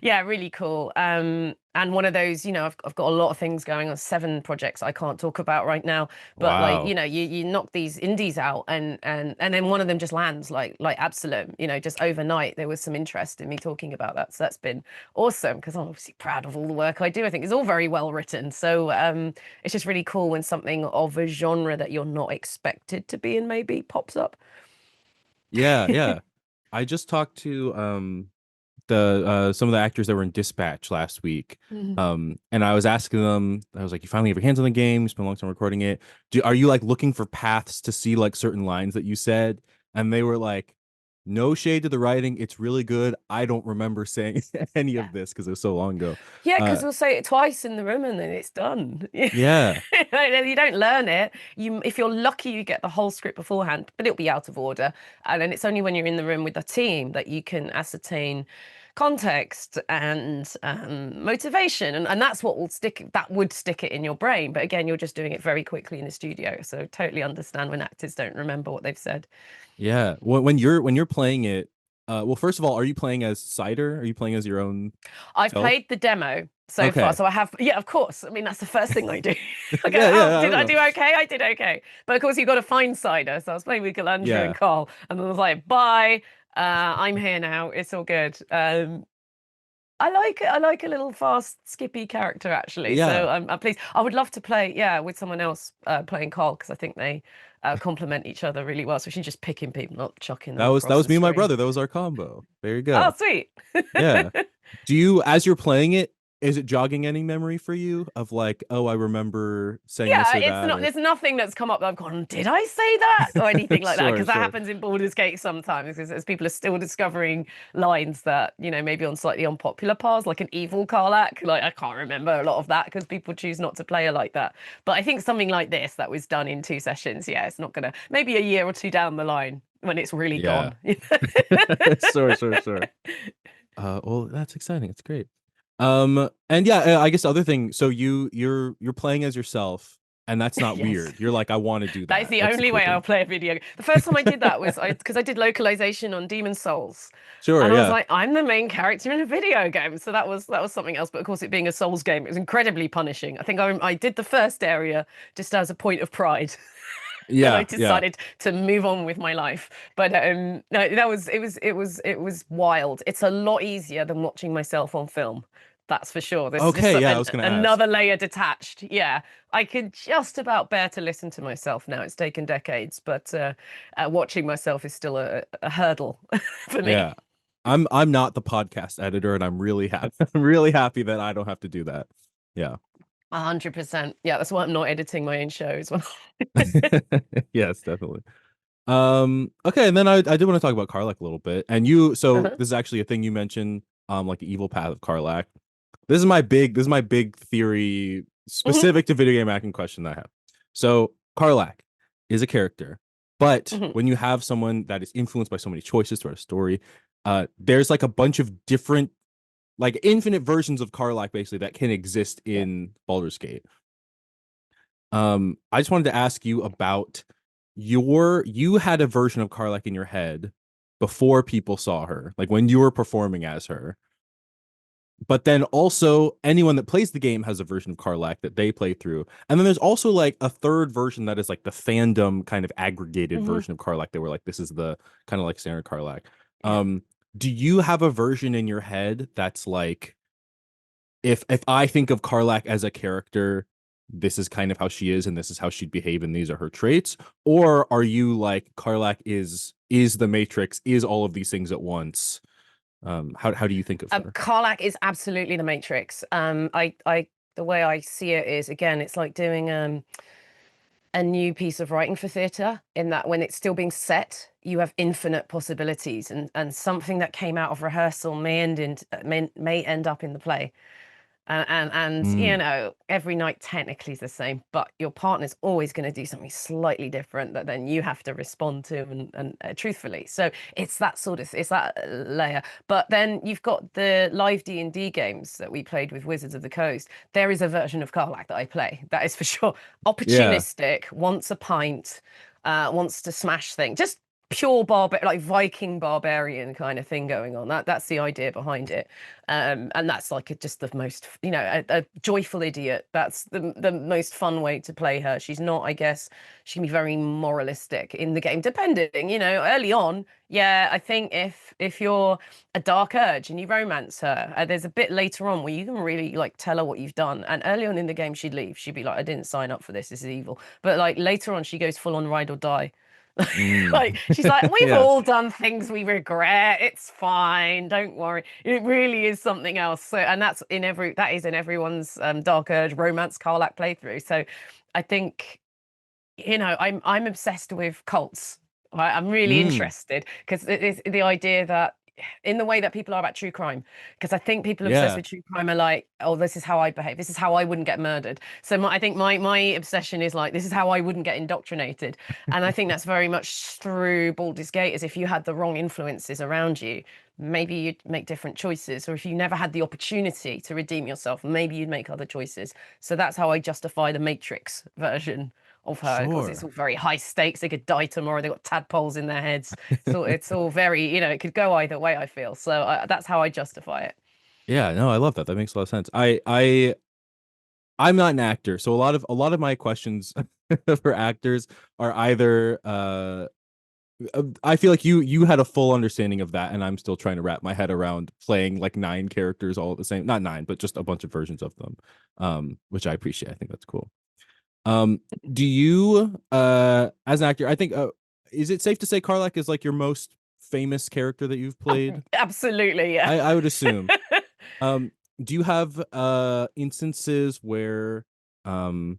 yeah, really cool. And one of those, I've got a lot of things going on, 7 projects I can't talk about right now. But like, you knock these indies out and then one of them just lands like Absolum, just overnight. There was some interest in me talking about that. So that's been awesome because I'm obviously proud of all the work I do. I think it's all very well written. So it's just really cool when something of a genre that you're not expected to be in maybe pops up. Yeah. I just talked to some of the actors that were in Dispatch last week. And I was asking them, I was like, you finally have your hands on the game, you spent a long time recording it. Are you like looking for paths to see like certain lines that you said? And they were like, no shade to the writing, it's really good. I don't remember saying any of this because it was so long ago. Yeah, because we'll say it twice in the room and then it's done. Yeah. You don't learn it. If you're lucky, you get the whole script beforehand, but it'll be out of order. And then it's only when you're in the room with the team that you can ascertain context and motivation. And that's what would stick it in your brain. But again, you're just doing it very quickly in the studio. So totally understand when actors don't remember what they've said. Yeah. When you're playing it, well, first of all, are you playing as Cider? Are you playing as your own? I've played the demo so far, so I have. Yeah, of course. I mean, that's the first thing I do. I go, did I do okay? I did okay. But of course, you've got to find Cider. So I was playing with Galandra and Karl, and I was like, bye. I'm here now. It's all good. I like it. I like a little fast, skippy character, actually. Yeah. So I'm pleased. I would love to play, with someone else playing Karl, because I think they complement each other really well. So she's just picking people, not chucking them. That was me and my brother. That was our combo. There you go. Oh, sweet. Yeah. Do you, as you're playing it, is it jogging any memory for you of like, oh, I remember saying this or that? Not. There's nothing that's come up that I've gone, did I say that or anything like that? Because that happens in Baldur's Gate sometimes, as people are still discovering lines that maybe on slightly unpopular paths, like an evil Karlach. Like I can't remember a lot of that because people choose not to play her like that. But I think something like this that was done in 2 sessions, it's not gonna. Maybe a year or 2 down the line when it's really gone. Sure. Well, that's exciting. It's great. And I guess the other thing, so you're playing as yourself, and that's not weird. You're like, I want to do that. That is the only way I'll play a video game. The first time I did that was because I did localization on Demon's Souls. Sure. And I was like, I'm the main character in a video game. So that was something else. But of course, it being a Souls game, it was incredibly punishing. I think I did the first area just as a point of pride. I decided to move on with my life. But no, it was wild. It's a lot easier than watching myself on film. That's for sure. There's I was gonna another ask. layer detached. Yeah, I could just about bear to listen to myself now. It's taken decades, but watching myself is still a hurdle for me. Yeah, I'm not the podcast editor, and I'm really happy. I'm really happy that I don't have to do that. Yeah. 100%. Yeah, that's why I'm not editing my own show as well. Yes, definitely. Okay, and then I did want to talk about Karlach a little bit. And this is actually a thing you mentioned, like the evil path of Karlach. This is my big theory specific to video game acting question that I have. So Karlach is a character, but when you have someone that is influenced by so many choices throughout a story, there's like a bunch of different, like infinite versions of Karlach basically that can exist in Baldur's Gate. I just wanted to ask you about you had a version of Karlach in your head before people saw her, like when you were performing as her. But then also anyone that plays the game has a version of Karlach that they play through. And then there's also like a third version that is like the fandom kind of aggregated version of Karlach. They were like, this is the kind of like standard Karlach. Do you have a version in your head that's like, if I think of Karlach as a character, this is kind of how she is and this is how she'd behave and these are her traits? Or are you like, Karlach is the Matrix, is all of these things at once? How do you think of her? Karlach is absolutely the Matrix. The way I see it is, again, it's like doing a new piece of writing for theatre, in that when it's still being set, you have infinite possibilities, and something that came out of rehearsal may end up in the play. And you know, every night technically is the same, but your partner's always going to do something slightly different that then you have to respond to and truthfully. So it's that sort of, it's that layer. But then you've got the live D&D games that we played with Wizards of the Coast. There is a version of Karlach that I play, that is for sure. Opportunistic, wants a pint, wants to smash things, just pure like Viking barbarian kind of thing going on. That's the idea behind it. And that's like just the most, you know, a joyful idiot. That's the most fun way to play her. She's not, I guess, she can be very moralistic in the game, depending, you know, early on. Yeah, I think if you're a dark urge and you romance her, there's a bit later on where you can really like tell her what you've done. And early on in the game, she'd leave. She'd be like, I didn't sign up for this. This is evil. But like later on, she goes full on ride or die. Like she's like, we've all done things we regret. It's fine. Don't worry. It really is something else. So, and that is in everyone's Dark Urge romance Karlach playthrough. So, I think, you know, I'm obsessed with cults. Right? I'm really interested because it's the idea that in the way that people are about true crime, because I think people obsessed with true crime are like, oh, this is how I behave, this is how I wouldn't get murdered. So I think my obsession is like, this is how I wouldn't get indoctrinated. And I think that's very much through Baldur's Gate, is if you had the wrong influences around you, maybe you'd make different choices, or if you never had the opportunity to redeem yourself, maybe you'd make other choices. So that's how I justify the Matrix version of her, because it's all very high stakes. They could die tomorrow. They've got tadpoles in their heads. So it's all very, you know, it could go either way, I feel. So that's how I justify it. Yeah, no, I love that. That makes a lot of sense. I'm not an actor, so a lot of my questions for actors are either I feel like you had a full understanding of that, and I'm still trying to wrap my head around playing like 9 characters all at the same, not 9, but just a bunch of versions of them, which I appreciate. I think that's cool. Do you as an actor, I think is it safe to say Karlach is like your most famous character that you've played? Absolutely, yeah. I would assume. Do you have instances where I don't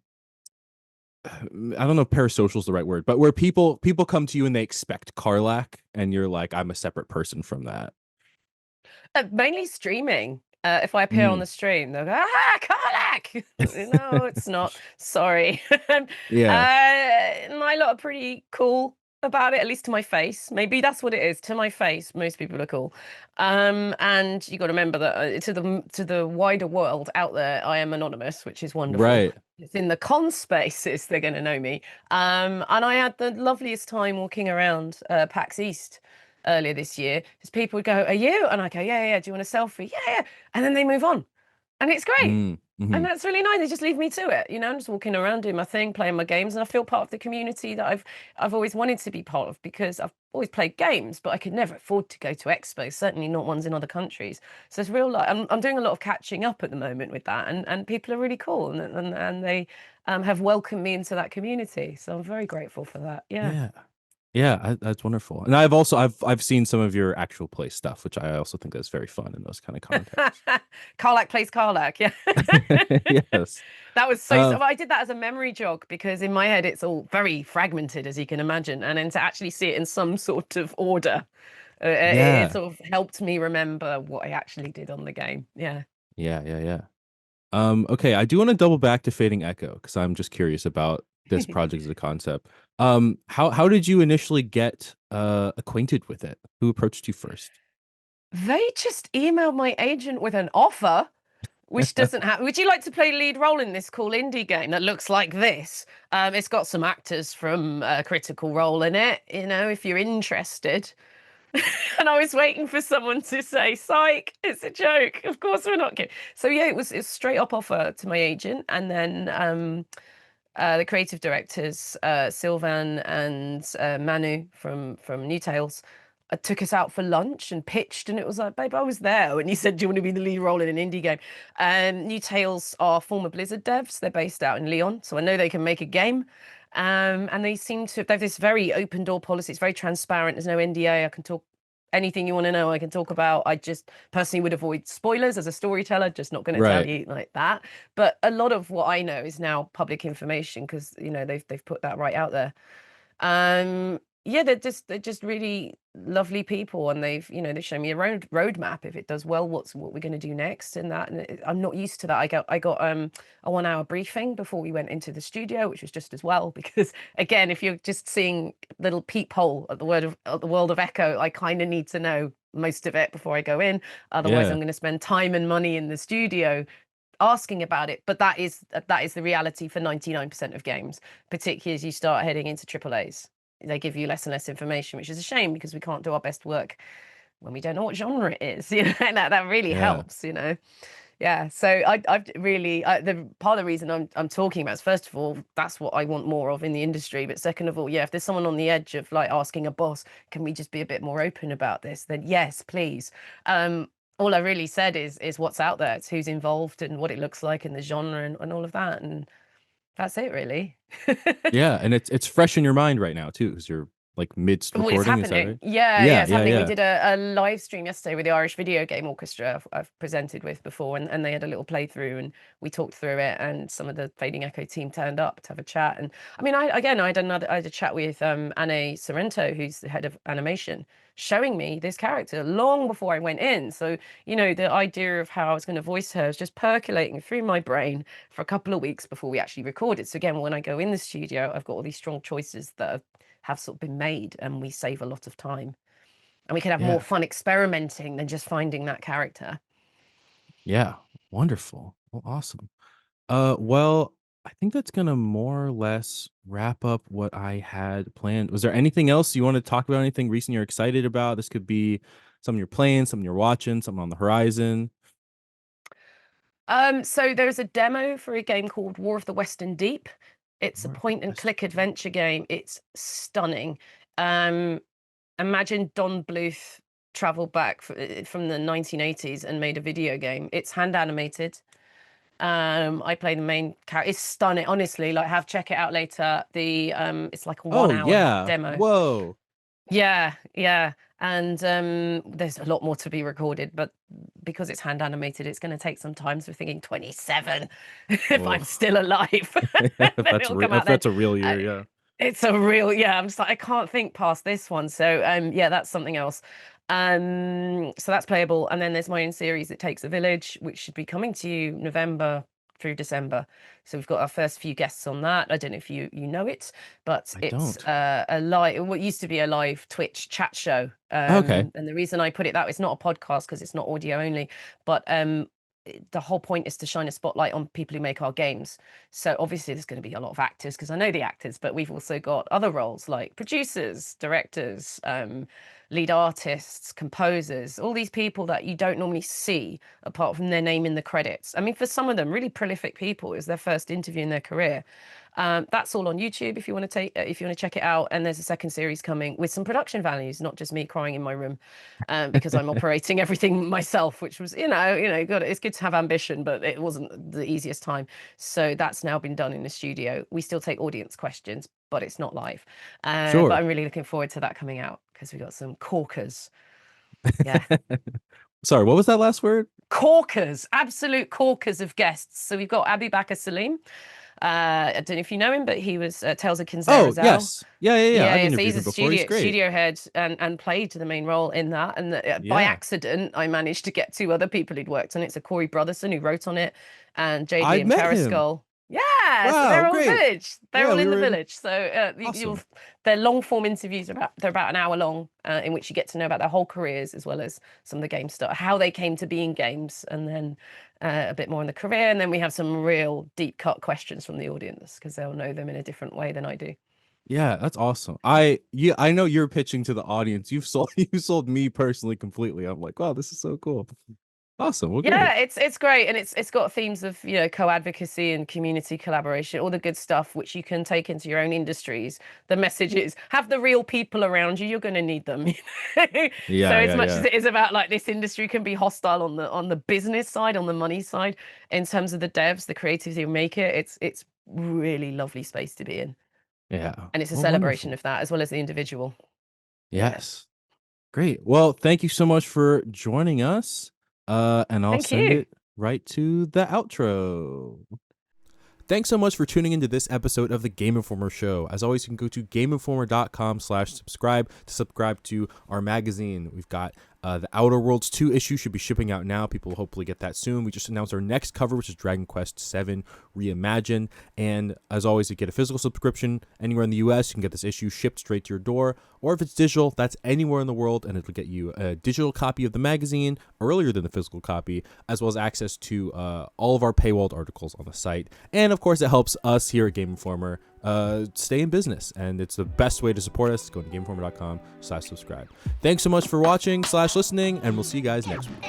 know if parasocial is the right word, but where people come to you and they expect Karlach and you're like, I'm a separate person from that? Mainly streaming. If I appear on the stream, they'll go, ah, Karlach! No, it's not. Sorry. My lot are pretty cool about it, at least to my face. Maybe that's what it is. To my face, most people are cool. And you got to remember that to the wider world out there, I am anonymous, which is wonderful. Right. It's in the con spaces they're going to know me. And I had the loveliest time walking around PAX East earlier this year, because people would go, are you? And I go, yeah, do you want a selfie? Yeah. And then they move on. And it's great. And that's really nice. They just leave me to it. You know, I'm just walking around doing my thing, playing my games, and I feel part of the community that I've always wanted to be part of, because I've always played games, but I could never afford to go to expos, certainly not ones in other countries. So it's real life. I'm doing a lot of catching up at the moment with that, and people are really cool, and they have welcomed me into that community. So I'm very grateful for that. Yeah, that's wonderful. And I've seen some of your actual play stuff, which I also think is very fun in those kind of contexts. Karlach plays Karlach, yeah. Yes. That was so I did that as a memory jog, because in my head it's all very fragmented, as you can imagine, and then to actually see it in some sort of order, it sort of helped me remember what I actually did on the game. Yeah. Okay, I do want to double back to Fading Echo, because I'm just curious about this project as a concept. How did you initially get acquainted with it? Who approached you first? They just emailed my agent with an offer, which doesn't have. Would you like to play lead role in this cool indie game that looks like this? It's got some actors from Critical Role in it, you know, if you're interested. And I was waiting for someone to say, psych, it's a joke. Of course we're not kidding. So yeah, it was straight up offer to my agent. And then the creative directors, Sylvan and Manu from New Tales, took us out for lunch and pitched, and it was like, babe, I was there when you said, do you want to be the lead role in an indie game? New Tales are former Blizzard devs. They're based out in Lyon, so I know they can make a game. And they have this very open door policy. It's very transparent. There's no NDA. I can talk anything you want to know, I can talk about. I just personally would avoid spoilers as a storyteller, just not going to tell you like that. But a lot of what I know is now public information, because, you know, they've put that right out there. yeah, they're just really lovely people, and they've shown me a roadmap. If it does well, what we're going to do next, and that. And I'm not used to that. I got a 1 hour briefing before we went into the studio, which was just as well, because again, if you're just seeing little peephole at the world of Echo, I kind of need to know most of it before I go in. Otherwise, I'm going to spend time and money in the studio asking about it. But that is the reality for 99% of games, particularly as you start heading into AAAs. They give you less and less information, which is a shame, because we can't do our best work when we don't know what genre it is. And that really helps. Yeah. So I've really the part of the reason I'm talking about is, first of all, that's what I want more of in the industry. But second of all, yeah, if there's someone on the edge of like asking a boss, can we just be a bit more open about this? Then yes, please. All I really said is what's out there. It's who's involved and what it looks like in the genre and all of that. And that's it, really. Yeah, and it's fresh in your mind right now too, because you're like mid Well, it's recording. Is that happening. right? Yeah, it's happening. Yeah. We did a live stream yesterday with the Irish Video Game Orchestra I've presented with before, and they had a little playthrough, and we talked through it, and some of the Fading Echo team turned up to have a chat. And I mean, I had a chat with Anne Sorrento, who's the head of animation, showing me this character long before I went in. So, the idea of how I was going to voice her was just percolating through my brain for a couple of weeks before we actually recorded. So again, when I go in the studio, I've got all these strong choices that have sort of been made, and we save a lot of time, and we can have more fun experimenting than just finding that character. Yeah, wonderful. Well, awesome. Well, I think that's gonna more or less wrap up what I had planned. Was there anything else you want to talk about? Anything recent you're excited about? This could be something you're playing, something you're watching, something on the horizon. So there's a demo for a game called War of the Western Deep. It's a point and click adventure game. It's stunning. Imagine Don Bluth traveled back from the 1980s and made a video game. It's hand animated. I play the main character. It's stunning, honestly. Like, check it out later. It's like a 1 hour demo. Whoa. Yeah. And there's a lot more to be recorded, but because it's hand animated, it's going to take some time. So we're thinking 27 if I'm still alive. That's a real year, yeah. It's a real, I'm just like, I can't think past this one. So that's something else. So that's playable. And then there's my own series, It Takes a Village, which should be coming to you November through December. So we've got our first few guests on that. I don't know if you know it, but it's a live, what used to be a live Twitch chat show. Okay. And the reason I put it that, it's not a podcast because it's not audio only, but the whole point is to shine a spotlight on people who make our games. So obviously there's going to be a lot of actors, because I know the actors, but we've also got other roles like producers, directors, lead artists, composers, all these people that you don't normally see apart from their name in the credits. I mean, for some of them, really prolific people, it's their first interview in their career. That's all on YouTube if you want to check it out. And there's a second series coming with some production values, not just me crying in my room, because I'm operating everything myself, which was, God, it's good to have ambition, but it wasn't the easiest time. So that's now been done in the studio. We still take audience questions, but it's not live. Sure. But I'm really looking forward to that coming out, because we got some corkers. Yeah. Sorry, what was that last word? Corkers, absolute corkers of guests. So we've got Abu Bakr Salim. I don't know if you know him, but he was Tales of Kinzera. Oh, yes. Yeah. So he's a studio head and played the main role in that. And by accident, I managed to get two other people who'd worked on it. So Corey Brotherson, who wrote on it, and J.D. and Periskull. Yeah, wow, so they're all great. village. They're all in the village. So awesome. they're long form interviews. They're about an hour long, in which you get to know about their whole careers, as well as some of the game stuff, how they came to be in games, and then a bit more on the career. And then we have some real deep cut questions from the audience, because they'll know them in a different way than I do. Yeah, that's awesome. I know you're pitching to the audience. You sold me personally completely. I'm like, wow, this is so cool. Awesome. Well, yeah, it's great, and it's got themes of co-advocacy and community collaboration, all the good stuff which you can take into your own industries. The message is, have the real people around you. You're going to need them. So as much as it is about like this industry can be hostile on the business side, on the money side, in terms of the devs, the creatives who make it, it's really lovely space to be in. Yeah, and it's a celebration of that as well as the individual. Yes, great. Well, thank you so much for joining us. And I'll send it right to the outro. Thanks so much for tuning into this episode of the Game Informer Show. As always, you can go to GameInformer.com/subscribe to subscribe to our magazine. We've got the Outer Worlds 2 issue should be shipping out now. People will hopefully get that soon. We just announced our next cover, which is Dragon Quest VII Reimagined. And as always, you get a physical subscription anywhere in the US. You can get this issue shipped straight to your door. Or if it's digital, that's anywhere in the world, and it'll get you a digital copy of the magazine earlier than the physical copy, as well as access to all of our paywalled articles on the site. And of course, it helps us here at Game Informer stay in business, and it's the best way to support us. Go to GameInformer.com/subscribe. Thanks so much for watching/listening, and we'll see you guys next week.